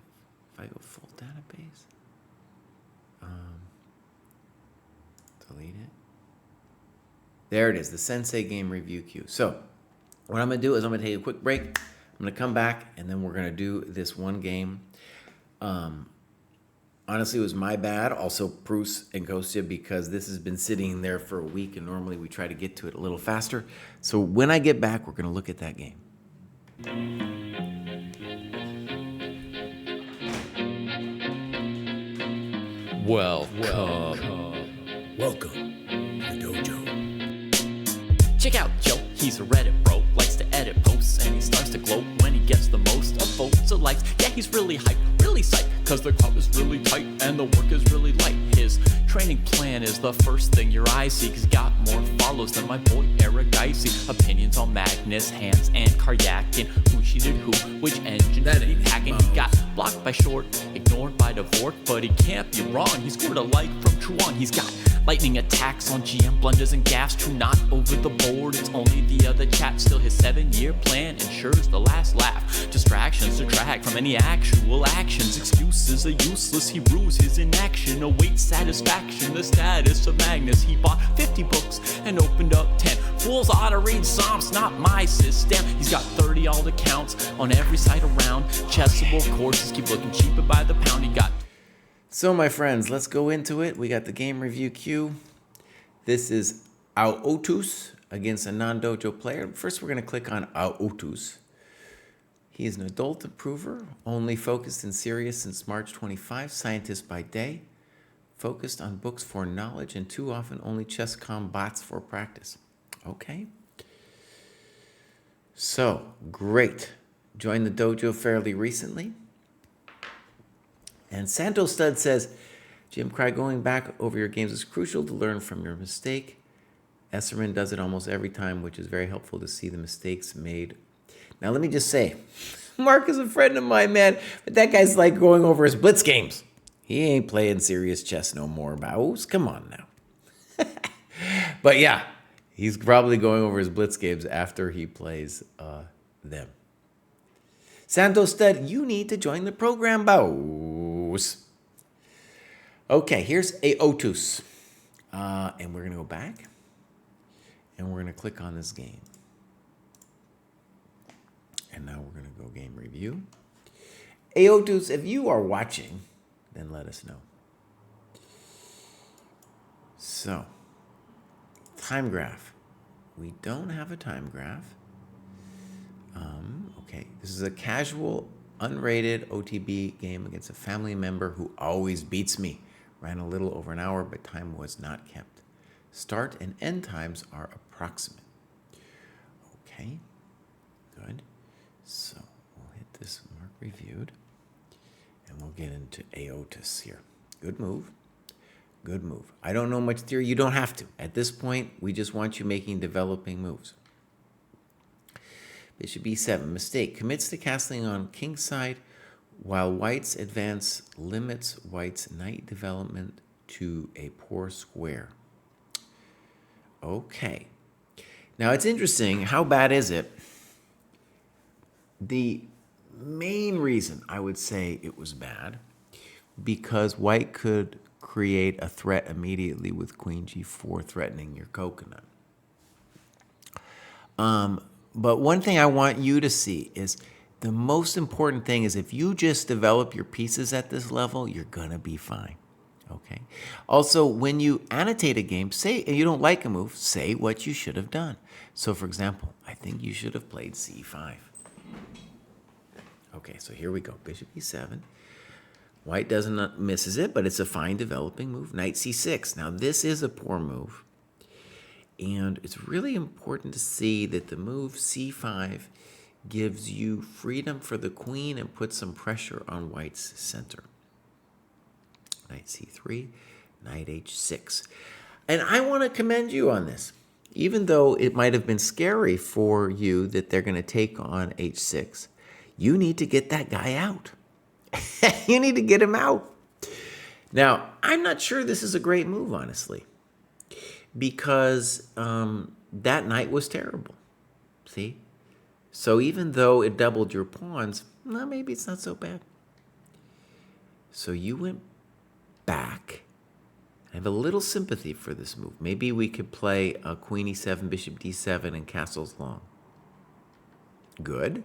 I go full database. Delete it. There it is, the Sensei Game Review Queue. So, what I'm going to do is I'm going to take a quick break. I'm going to come back, and then we're going to do this one game. Honestly, it was my bad. Also, Bruce and Kostya, because this has been sitting there for a week, and normally we try to get to it a little faster. So, when I get back, we're going to look at that game. Welcome to the dojo. Check out Joe, he's a Reddit bro, likes to edit posts, and he starts to gloat when he gets the most of votes or likes. Yeah, he's really hyped, really psyched, cause the club is really tight and the work is really light. His training plan is the first thing your eyes see, cause got more follows than my boy Eric Dicey. Opinions on Magnus, Hans, and Karyakin, who cheated who, which engine That did he ain't hack, and Mouse. he got blocked by Short, ignored by Dvork, but he can't be wrong. He scored a like from Truan. He's got lightning attacks on GM blunders and gaffes, true not over the board. It's only the other chat. Still his 7-year plan ensures the last laugh. Distractions detract from any actual actions. Excuses are useless. He rues his inaction. Awaits satisfaction. The status of Magnus. He bought 50 books and opened up 10. Fools ought to read Psalms, not my system. He's got 30 alt accounts on every site around. Chessable courses keep looking cheaper by the pound. He got... So, my friends, let's go into it. We got the game review queue. This is Aotus against a non-dojo player. First, we're going to click on Aotus. He is an adult improver, only focused and serious since March 25, scientist by day, focused on books for knowledge, and too often only chess combats for practice. Okay. So, great. Joined the dojo fairly recently. And Santo Stud says, Jim Cry, going back over your games is crucial to learn from your mistake. Esserman does it almost every time, which is very helpful to see the mistakes made. Now, let me just say, Mark is a friend of mine, man, but that guy's like going over his blitz games. He ain't playing serious chess no more, Baus. Come on now. But yeah, he's probably going over his blitz games after he plays them. Santo Stud, you need to join the program, Baus. Okay, here's Aotus. And we're going to go back. And we're going to click on this game. And now we're going to go game review. Aotus, if you are watching, then let us know. So, time graph. We don't have a time graph. Okay, this is a casual, unrated OTB game against a family member who always beats me. Ran a little over an hour, but time was not kept. Start and end times are approximate. Okay, good. So we'll hit this mark reviewed, and we'll get into Aotus here. Good move. Good move. I don't know much theory. You don't have to. At this point, we just want you making developing moves. Bishop e7. Mistake. Commits to castling on king's side while white's advance limits white's knight development to a poor square. Okay. Now, it's interesting. How bad is it? The main reason I would say it was bad, because white could create a threat immediately with queen g4 threatening your coconut. But one thing I want you to see is the most important thing is if you just develop your pieces at this level, you're going to be fine. Okay. Also, when you annotate a game, say you don't like a move, say what you should have done. So, for example, I think you should have played c5. Okay, so here we go. Bishop e7. White misses it, but it's a fine developing move. Knight c6. Now, this is a poor move. And it's really important to see that the move c5 gives you freedom for the queen and puts some pressure on white's center. Knight c3, knight h6. And I want to commend you on this. Even though it might have been scary for you that they're going to take on h6, you need to get that guy out. You need to get him out. Now, I'm not sure this is a great move, honestly, because that knight was terrible. See? So even though it doubled your pawns, well, maybe it's not so bad. So you went back. I have a little sympathy for this move. Maybe we could play a queen e7, bishop d7, and castles long. Good.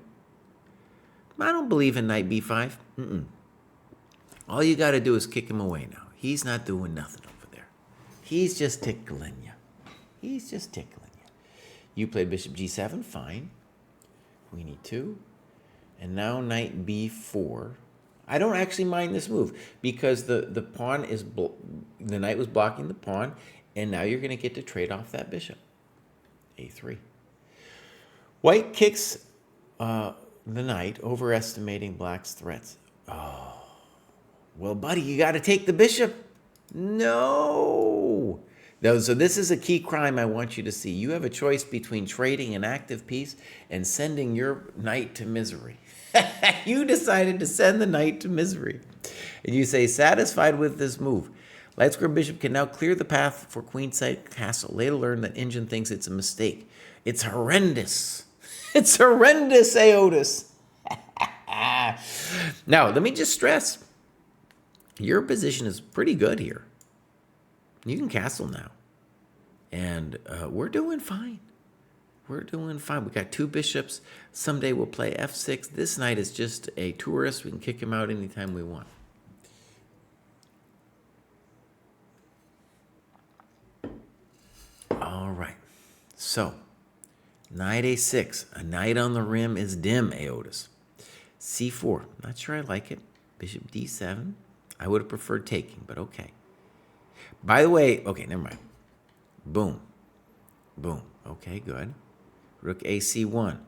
I don't believe in knight b5. All you got to do is kick him away now. He's not doing nothing over there. He's just tickling you. He's just tickling you. You played bishop g7, fine. Queen e2. And now knight b4. I don't actually mind this move because the pawn is the knight was blocking the pawn, and now you're going to get to trade off that bishop. a3. White kicks the knight, overestimating black's threats. Oh, well, buddy, you got to take the bishop. No. So this is a key crime I want you to see. You have a choice between trading an active piece and sending your knight to misery. You decided to send the knight to misery. And you say, satisfied with this move, light square bishop can now clear the path for queenside castle. Later learn that Ingen thinks it's a mistake. It's horrendous. It's horrendous, Aotus. Now, let me just stress, your position is pretty good here. You can castle now. And we're doing fine. We're doing fine. We got two bishops. Someday we'll play f6. This knight is just a tourist. We can kick him out anytime we want. All right. So, knight a6. A knight on the rim is dim, Aotus. c4. Not sure I like it. Bishop d7. I would have preferred taking, but okay. By the way, okay, never mind. Boom. Boom. Okay, good. Rook ac1.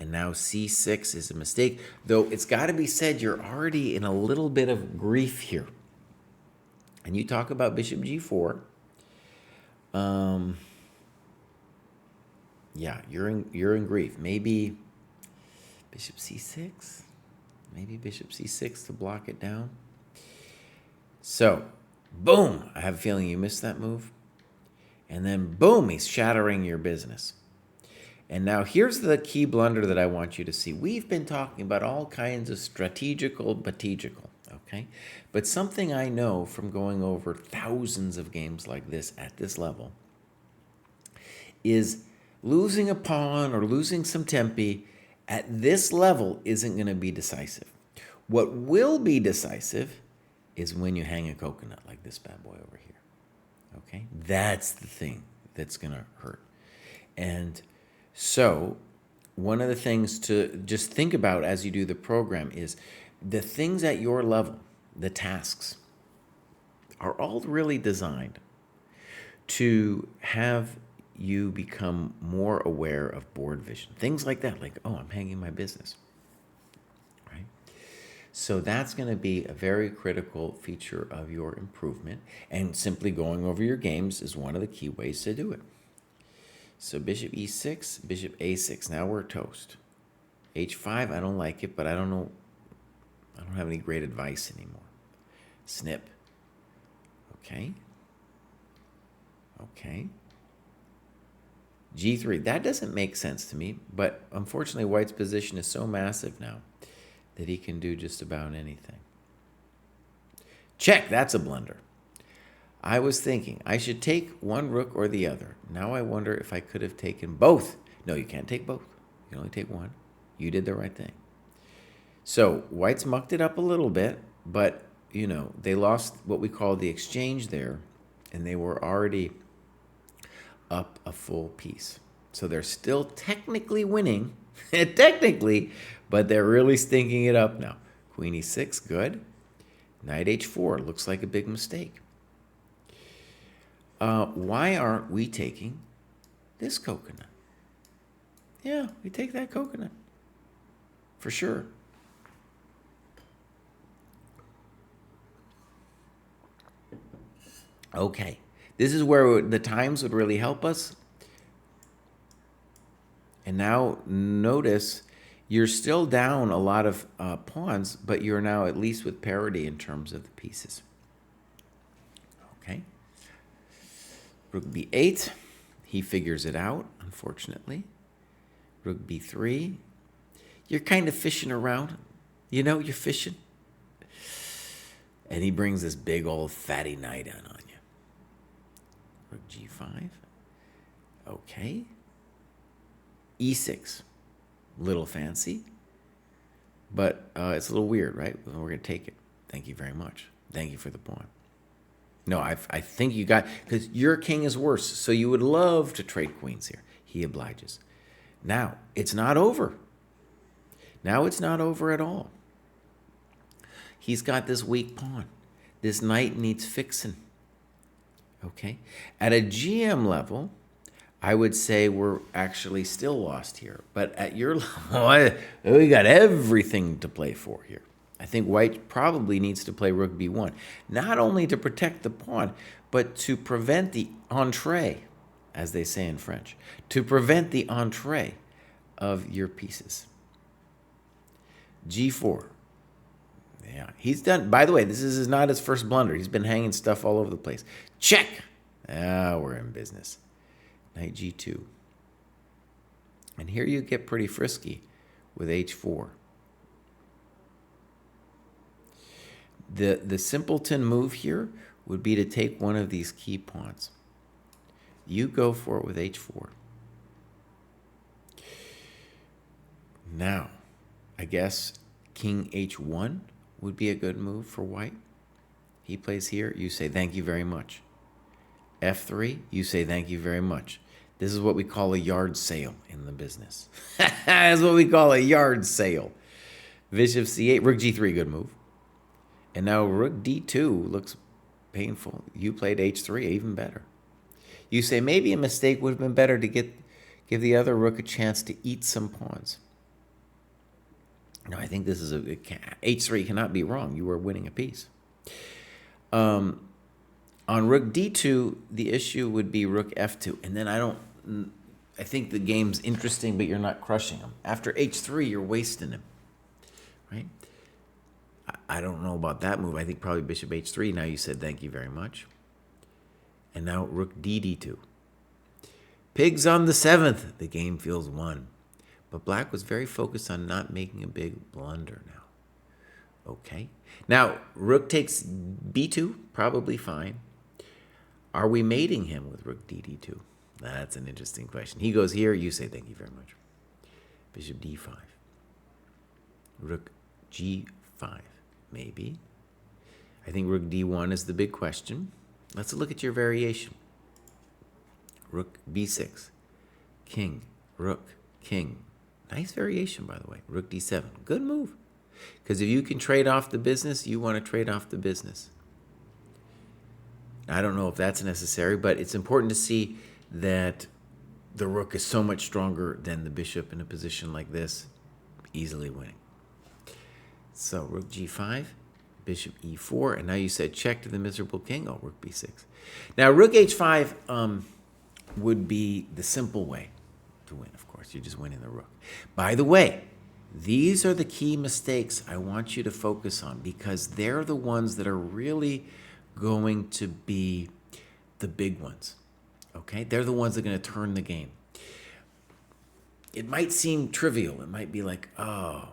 And now c6 is a mistake. Though it's got to be said, you're already in a little bit of grief here. And you talk about bishop g4. Yeah, you're in grief. Maybe bishop c6. Maybe bishop c6 to block it down. So, boom. I have a feeling you missed that move. And then, boom, he's shattering your business. And now here's the key blunder that I want you to see. We've been talking about all kinds of strategical, okay? But something I know from going over thousands of games like this at this level is losing a pawn or losing some tempi at this level isn't going to be decisive. What will be decisive is when you hang a coconut like this bad boy over here. Okay? That's the thing that's going to hurt. And so, one of the things to just think about as you do the program is the things at your level, the tasks, are all really designed to have you become more aware of board vision. Things like that, like, oh, I'm hanging my business, right? So that's going to be a very critical feature of your improvement, and simply going over your games is one of the key ways to do it. So bishop e6, bishop a6. Now we're toast. h5, I don't like it, but I don't know. I don't have any great advice anymore. Snip. Okay. Okay. g3. That doesn't make sense to me, but unfortunately White's position is so massive now that he can do just about anything. Check. That's a blunder. I was thinking I should take one rook or the other. Now I wonder if I could have taken both. No, you can't take both. You can only take one. You did the right thing. So White's mucked it up a little bit, but, you know, they lost what we call the exchange there, and they were already up a full piece. So they're still technically winning, technically, but they're really stinking it up now. Queen e6, good. Knight h4, looks like a big mistake. Why aren't we taking this coconut? Yeah, we take that coconut. For sure. Okay. This is where the times would really help us. And now notice you're still down a lot of pawns, but you're now at least with parity in terms of the pieces. Okay. Rook b8, he figures it out, unfortunately. Rook b3, you're kind of fishing around. You know, you're fishing. And he brings this big old fatty knight in on you. Rook g5, okay. e6, little fancy, but it's a little weird, right? We're going to take it. Thank you very much. Thank you for the pawn. No, I think you got, because your king is worse, so you would love to trade queens here. He obliges. Now, it's not over. Now it's not over at all. He's got this weak pawn. This knight needs fixing. Okay? At a GM level, I would say we're actually still lost here. But at your level, we got everything to play for here. I think White probably needs to play rook b1, not only to protect the pawn, but to prevent the entrée, as they say in French, to prevent the entrée of your pieces. g4. Yeah, he's done. By the way, this is not his first blunder. He's been hanging stuff all over the place. Check. Ah, we're in business. Knight g2. And here you get pretty frisky with h4. The simpleton move here would be to take one of these key pawns. You go for it with h4. Now, I guess king h1 would be a good move for White. He plays here. You say, thank you very much. f3, you say, thank you very much. This is what we call a yard sale in the business. That's what we call a yard sale. Bishop c8, rook g3, good move. And now rook d2 looks painful. You played h3, even better. You say maybe a mistake would have been better to give the other rook a chance to eat some pawns. No, I think this is h3 cannot be wrong. You were winning a piece. On rook d2, the issue would be rook f2. And then I think the game's interesting, but you're not crushing him. After h3, you're wasting him, right? I don't know about that move. I think probably bishop h3. Now you said thank you very much. And now rook d2. Pigs on the 7th. The game feels won. But black was very focused on not making a big blunder now. Okay. Now, rook takes b2. Probably fine. Are we mating him with rook d2? That's an interesting question. He goes here. You say thank you very much. Bishop d5. Rook G5, maybe. I think Rook D1 is the big question. Let's look at your variation. Rook B6, King, Rook, King. Nice variation, by the way. Rook D7, good move. Because if you can trade off the business, you want to trade off the business. I don't know if that's necessary, but it's important to see that the rook is so much stronger than the bishop in a position like this, easily winning. So rook G5, bishop E4, and now you said check to the miserable king. Oh, rook B6. Now rook H5 would be the simple way to win, of course. You're just winning the rook. By the way, these are the key mistakes I want you to focus on because they're the ones that are really going to be the big ones. Okay? They're the ones that are going to turn the game. It might seem trivial. It might be like, oh,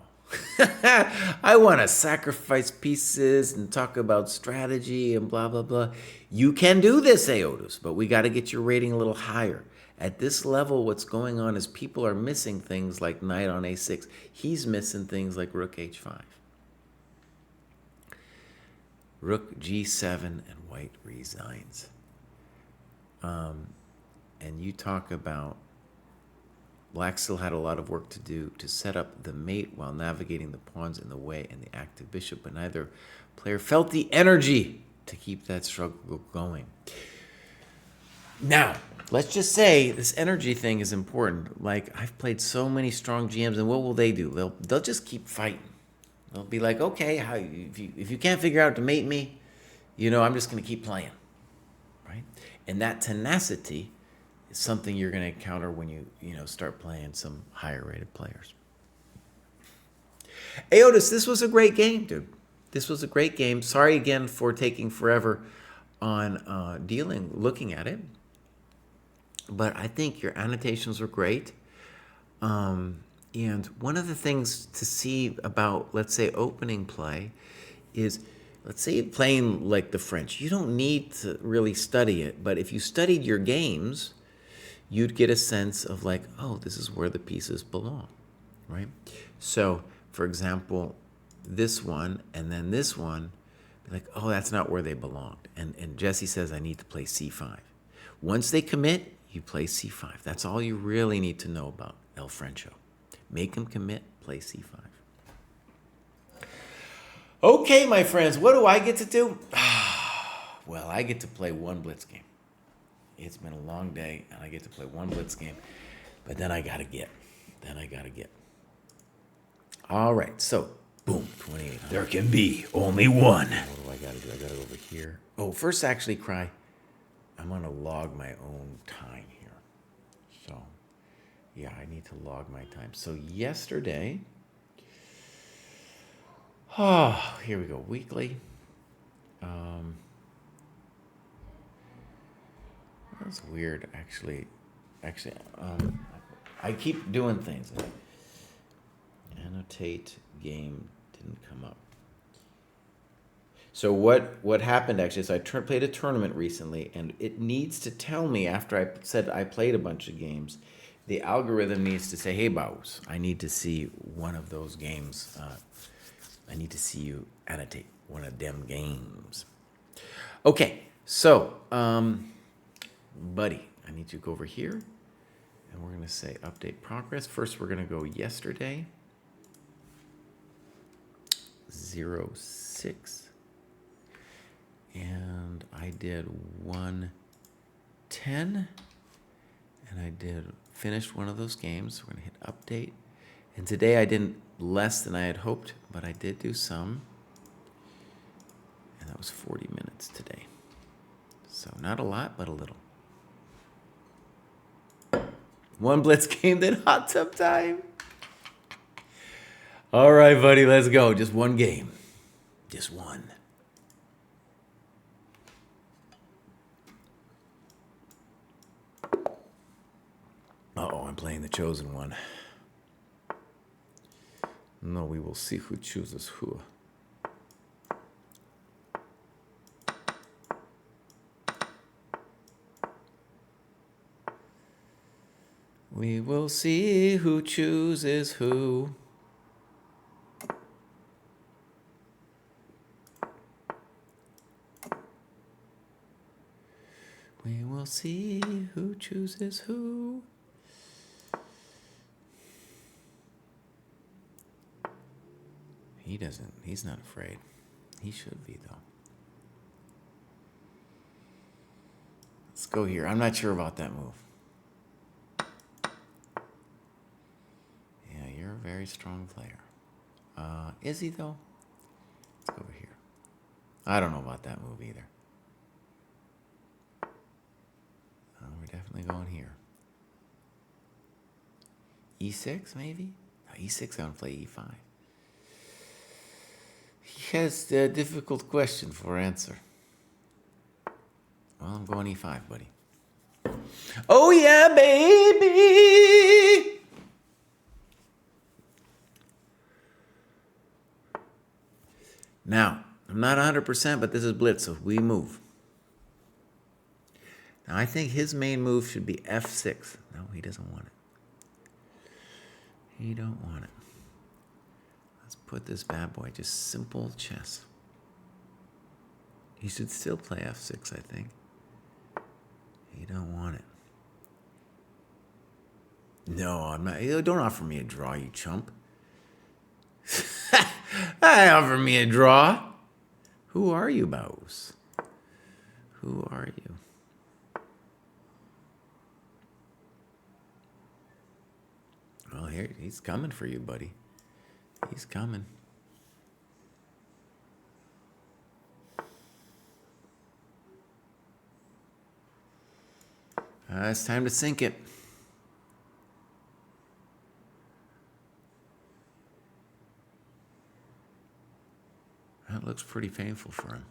I want to sacrifice pieces and talk about strategy and blah, blah, blah. You can do this, Aotus, but we got to get your rating a little higher. At this level, what's going on is people are missing things like knight on a6. He's missing things like rook h5. Rook g7 and white resigns. And you talk about black still had a lot of work to do to set up the mate while navigating the pawns in the way and the active bishop, but neither player felt the energy to keep that struggle going. Now, let's just say this energy thing is important. Like, I've played so many strong GMs, and what will they do? They'll just keep fighting. They'll be like, okay, if you can't figure out to mate me, I'm just going to keep playing, right? And that tenacity is something you're going to encounter when you start playing some higher rated players. Aotus, this was a great game, dude. This was a great game. Sorry again for taking forever on looking at it. But I think your annotations were great. And one of the things to see about, let's say, opening play is, let's say playing like the French. You don't need to really study it, but if you studied your games, you'd get a sense of like, oh, this is where the pieces belong, right? So, for example, this one and then this one, be like, oh, that's not where they belonged. And Jesse says, I need to play c5. Once they commit, you play c5. That's all you really need to know about El Frencho. Make them commit, play c5. Okay, my friends, what do I get to do? Well, I get to play one blitz game. It's been a long day, and I get to play one blitz game. But then I got to get. All right, so, boom, 28. There can be only one. What do I got to do? I got to go over here. Oh, first, actually, I'm going to log my own time here. So, yeah, I need to log my time. So, yesterday, here we go, weekly. That's weird, actually. I keep doing things. Annotate game didn't come up. So what happened actually is I played a tournament recently, and it needs to tell me after I said I played a bunch of games. The algorithm needs to say, hey, Baus, I need to see one of those games. I need to see you annotate one of them games. Okay, so, buddy, I need you to go over here, and we're going to say update progress. First, we're going to go yesterday, 06, and I did 110, and I finished one of those games. We're going to hit update, and today I didn't less than I had hoped, but I did do some, and that was 40 minutes today. So not a lot, but a little. One blitz game, then hot tub time. All right, buddy, let's go. Just one game. Just one. Uh-oh, I'm playing the chosen one. No, we will see who chooses who. We will see who chooses who. We will see who chooses who. He doesn't. He's not afraid. He should be, though. Let's go here. I'm not sure about that move. Yeah, you're a very strong player. Is he, though? Let's go over here. I don't know about that move either. We're definitely going here. E6, maybe? No, E6, I'm going to play E5. He has a difficult question for answer. Well, I'm going E5, buddy. Oh, yeah, baby! Now, I'm not 100%, but this is blitz, so we move. Now, I think his main move should be F6. No, he doesn't want it. He don't want it. Let's put this bad boy, just simple chess. He should still play F6, I think. He don't want it. No, I'm not. Don't offer me a draw, you chump. I offer me a draw. Who are you, Bows? Who are you? Well, here, he's coming for you, buddy. He's coming. It's time to sink it. That looks pretty painful for him.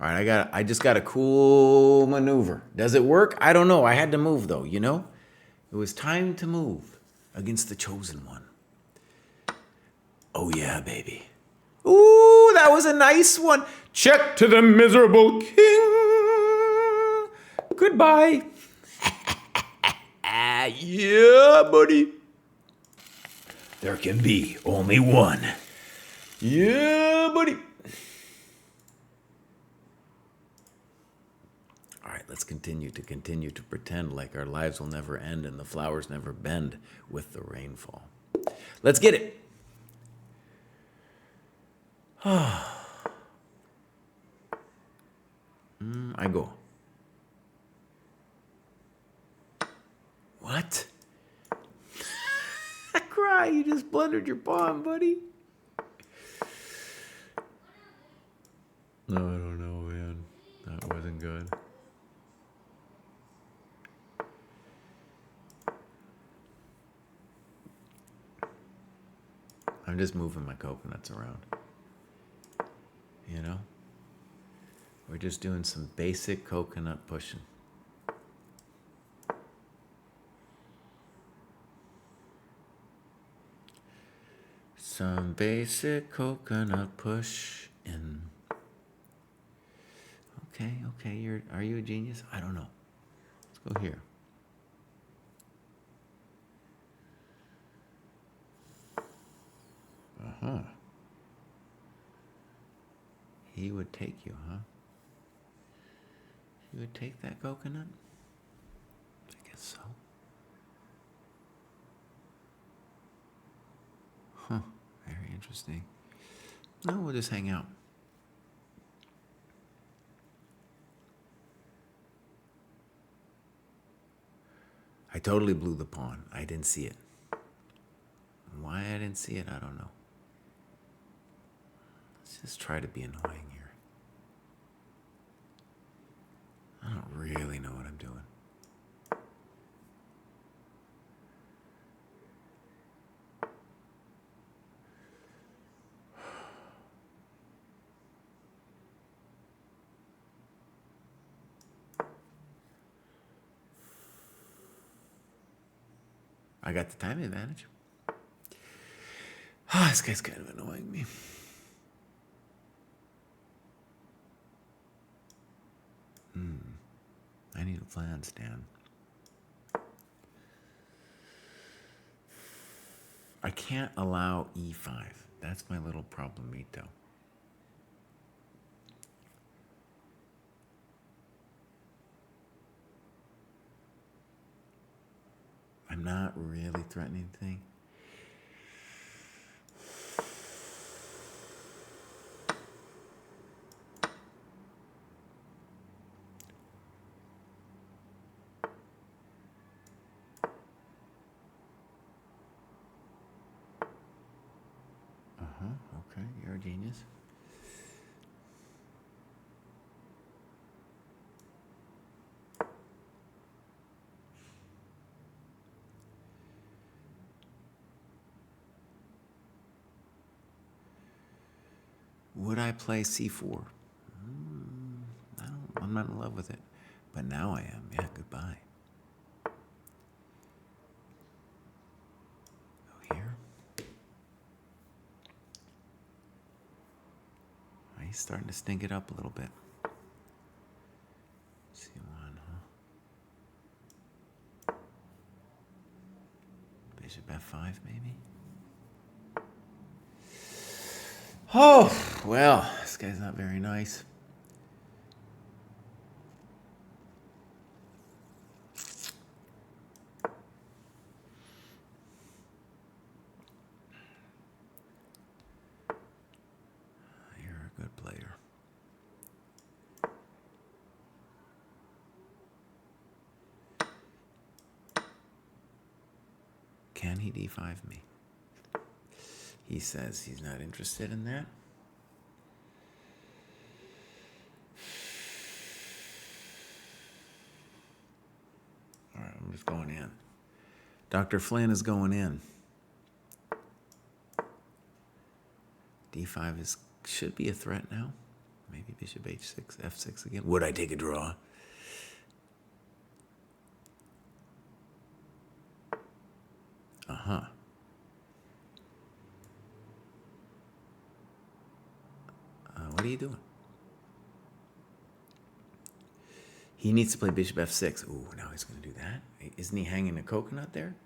All right, I just got a cool maneuver. Does it work? I don't know. I had to move, though, you know? It was time to move against the chosen one. Oh, yeah, baby. Ooh, that was a nice one. Check to the miserable king. Goodbye. Yeah, buddy. There can be only one. Yeah, buddy. All right, let's continue to pretend like our lives will never end and the flowers never bend with the rainfall. Let's get it. I go. What? I cry. You just blundered your pawn, buddy. No, I don't know, man. That wasn't good. I'm just moving my coconuts around. You know? We're just doing some basic coconut pushing. Some basic coconut push in. Okay, are you a genius? I don't know. Let's go here. Uh-huh. He would take you, huh? He would take that coconut? I guess so. Huh, very interesting. No, we'll just hang out. I totally blew the pawn. I didn't see it. Why I didn't see it, I don't know. Let's just try to be annoying here. I don't really know what I'm doing. I got the time advantage. This guy's kind of annoying me. I need a plan, Stan. I can't allow E5. That's my little problemito. I'm not really threatening anything. Okay, you're a genius. Would I play c4? I'm not in love with it. But now I am. Yeah, goodbye. Go here. He's starting to stink it up a little bit. C1, huh? Bishop f5, maybe? Oh, well, this guy's not very nice. You're a good player. Can he d5 me? He says he's not interested in that. All right, I'm just going in. Dr. Flynn is going in. d5 should be a threat now. Maybe bishop h6, f6 again. Would I take a draw? Uh-huh. What are you doing? He needs to play bishop f6. Ooh, now he's going to do that. Isn't he hanging a coconut there?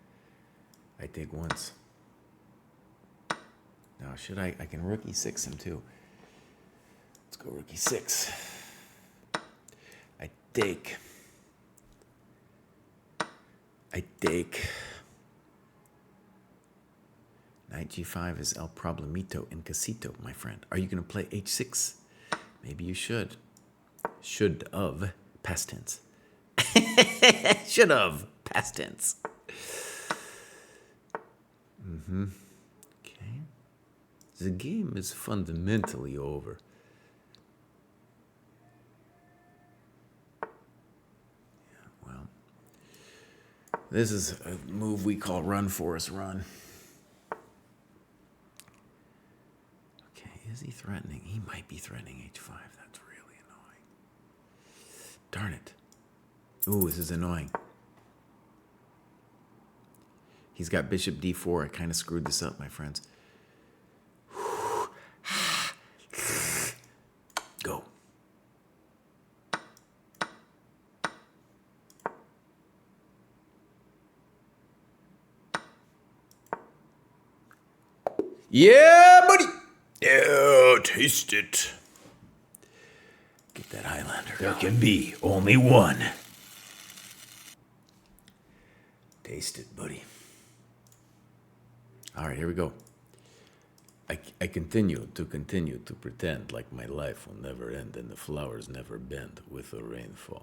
I take once. Now, should I? I can rook e6 him too. Let's go rook e6. I take. Knight g5 is el problemito in casito, my friend. Are you going to play h6? Maybe you should. Should of. Past tense. Should have. Past tense. Okay. The game is fundamentally over. Yeah, well. This is a move we call run, Forrest, run. Okay, is he threatening? He might be threatening h5. That's really annoying. Darn it. Ooh, this is annoying. He's got bishop d4. I kind of screwed this up, my friends. Go. Yeah, buddy. Yeah, taste it. Get that Highlander. There can be only one. Taste it, buddy. All right, here we go. I continue to pretend like my life will never end and the flowers never bend with the rainfall.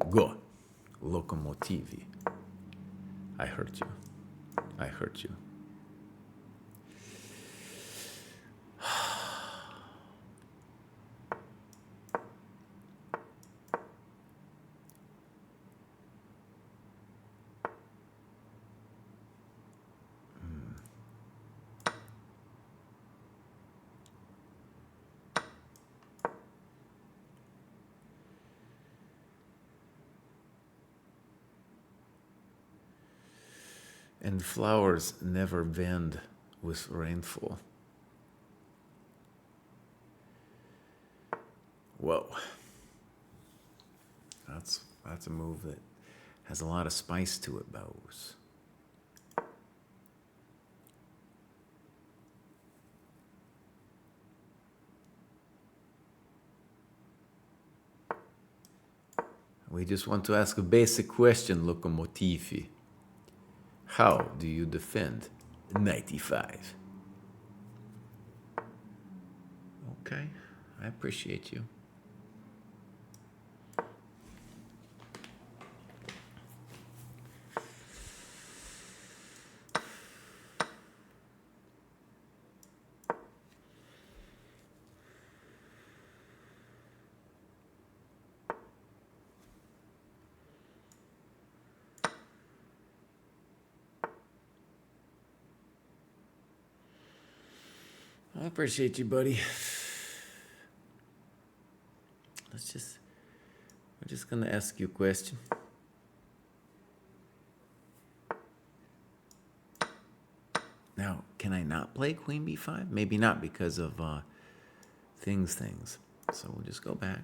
Go, locomotivi. I hurt you. I hurt you. And flowers never bend with rainfall. Whoa. That's a move that has a lot of spice to it, Bows. We just want to ask a basic question, Locomotivi. How do you defend knight e5? Okay, I appreciate you. I appreciate you, buddy. We're just gonna ask you a question. Now, can I not play queen b5? Maybe not because of things. So we'll just go back.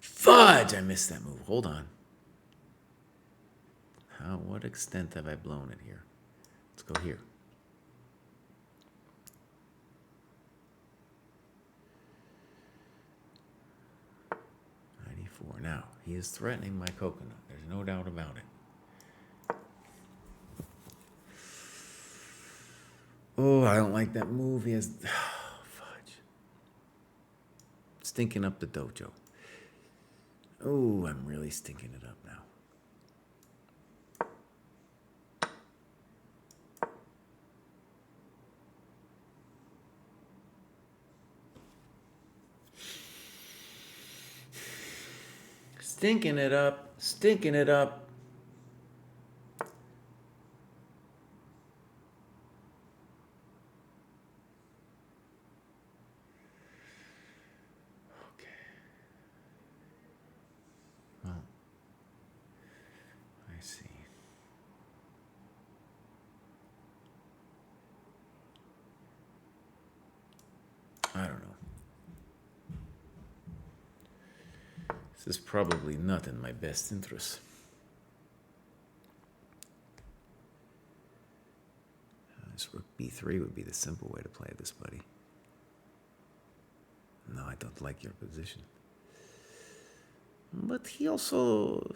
Fudge! I missed that move. Hold on. What extent have I blown it here? Let's go here. Now, he is threatening my coconut. There's no doubt about it. Oh, I don't like that move. He has... Oh, fudge. Stinking up the dojo. Oh, I'm really stinking it up now. Stinking it up, stinking it up. Okay. Well, I see. I don't know. This is probably not in my best interest. This rook b3 would be the simple way to play this, buddy. No, I don't like your position. But he also...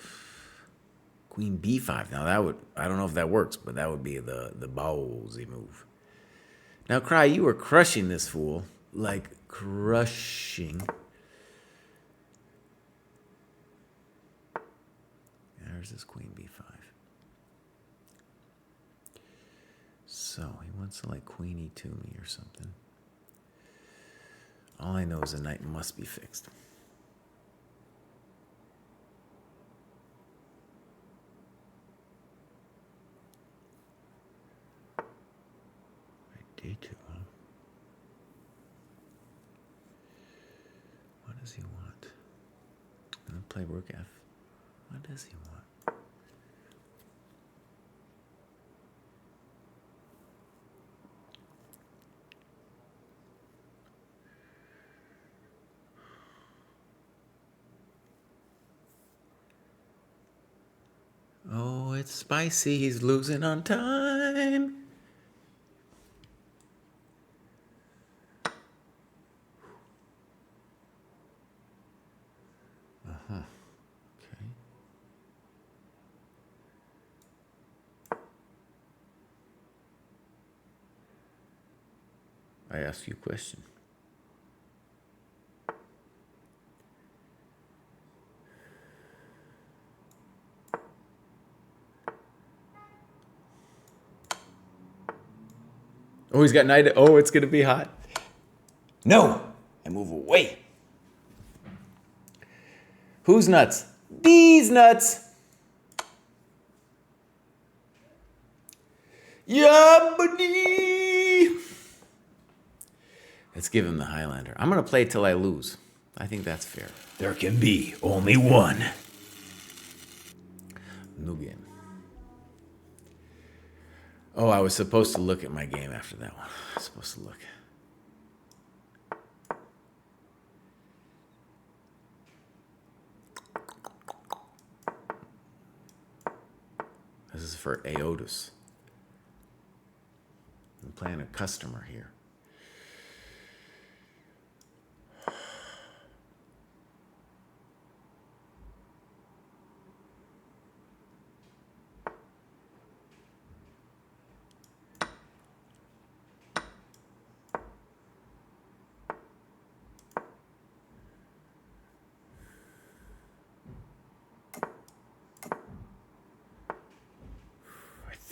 Queen b5. Now that would... I don't know if that works, but that would be the ballsy move. Now, Cry, you were crushing this fool. Like, crushing... There's this queen b5. So he wants to like queen e2 me or something. All I know is the knight must be fixed. Right, d2, huh? What does he want? I'm gonna play rook f. What does he want? Oh, it's spicy. He's losing on time. Uh-huh. Okay. I ask you a question. Oh, he's got knight. Oh, it's going to be hot. No. I move away. Who's nuts? These nuts. Yeah, buddy. Let's give him the Highlander. I'm going to play till I lose. I think that's fair. There can be only one. New game. Oh, I was supposed to look at my game after that one. I was supposed to look. This is for Aotus. I'm playing a customer here.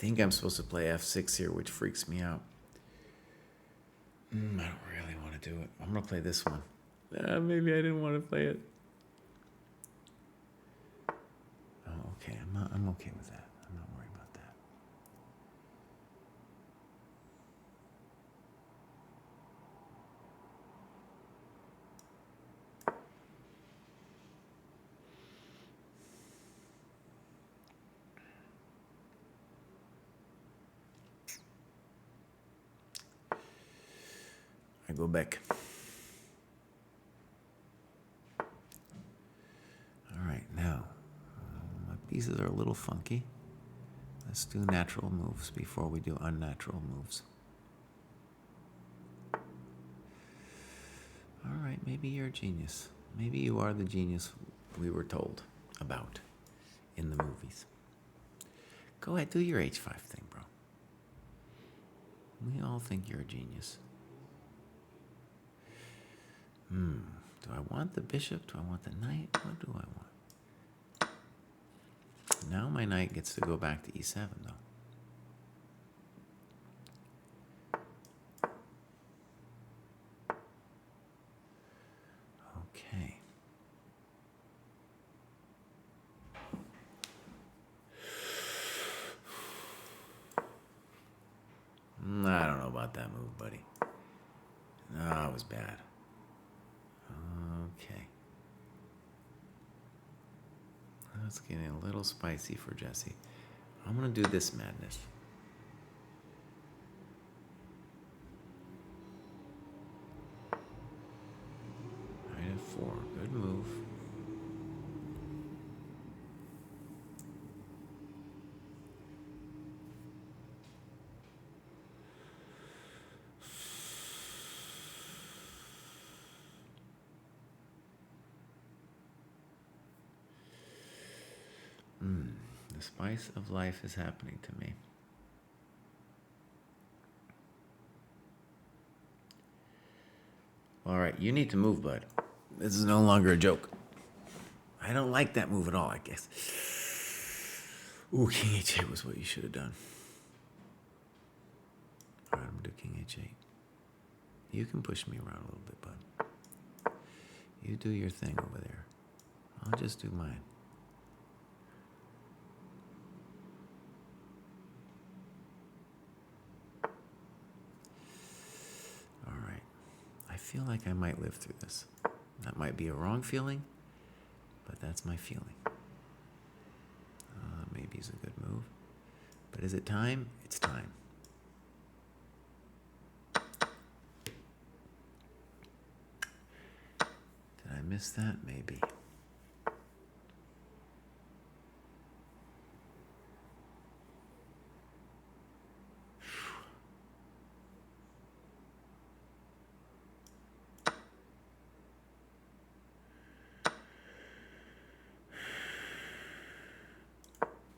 think I'm supposed to play f6 here, which freaks me out. I don't really want to do it. I'm going to play this one. Maybe I didn't want to play it. Oh, okay. I'm okay with that. I'm not worried about that. I go back. All right, now, my pieces are a little funky. Let's do natural moves before we do unnatural moves. All right, maybe you're a genius. Maybe you are the genius we were told about in the movies. Go ahead, do your h5 thing, bro. We all think you're a genius. Do I want the bishop? Do I want the knight? What do I want? Now my knight gets to go back to e7, though. Okay. I don't know about that move, buddy. No, it was bad. Okay. That's getting a little spicy for Jesse. I'm going to do this madness. Knight f4. Good move. The spice of life is happening to me. All right, you need to move, bud. This is no longer a joke. I don't like that move at all, I guess. Ooh, king h8 was what you should have done. All right, I'm going to do king h8. You can push me around a little bit, bud. You do your thing over there. I'll just do mine. I feel like I might live through this. That might be a wrong feeling, but that's my feeling. Maybe it's a good move. But is it time? It's time. Did I miss that? Maybe.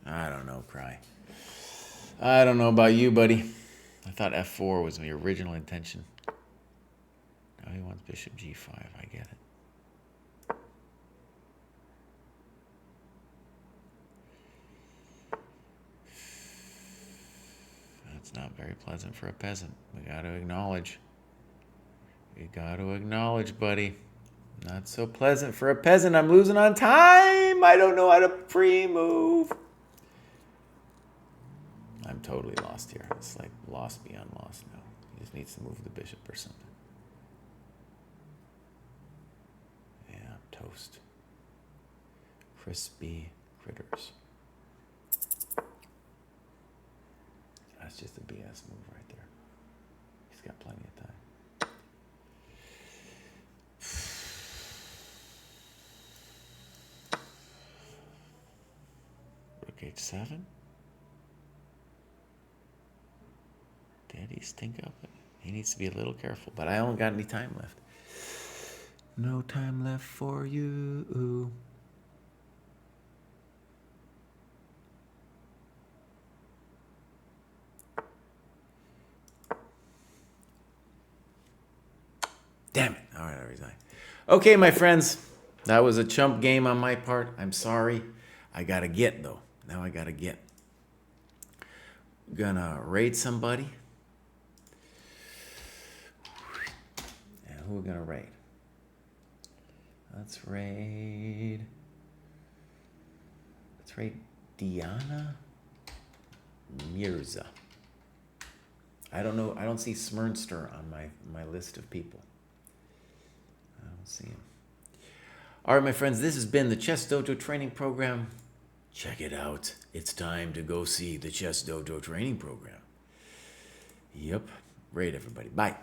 I don't know, Cry. I don't know about you, buddy. I thought f4 was my original intention. Now he wants bishop g5. I get it. That's not very pleasant for a peasant. We got to acknowledge. We got to acknowledge, buddy. Not so pleasant for a peasant. I'm losing on time. I don't know how to pre-move. I'm totally lost here. It's like lost beyond lost now. He just needs to move the bishop or something. Yeah, toast. Crispy critters. That's just a BS move right there. He's got plenty of time. Rook h7. Did he stink up? He needs to be a little careful, but I don't got any time left. No time left for you. Damn it. All right, I resign. Okay, my friends. That was a chump game on my part. I'm sorry. I got to get, though. Now I got to get. gonna raid somebody. And who are we gonna raid? Let's raid Diana Mirza. I don't know. I don't see Smernster on my list of people. I don't see him. All right, my friends, this has been the Chess Dojo training program. Check it out. It's time to go see the Chess Dojo training program. Yep. Great, everybody. Bye.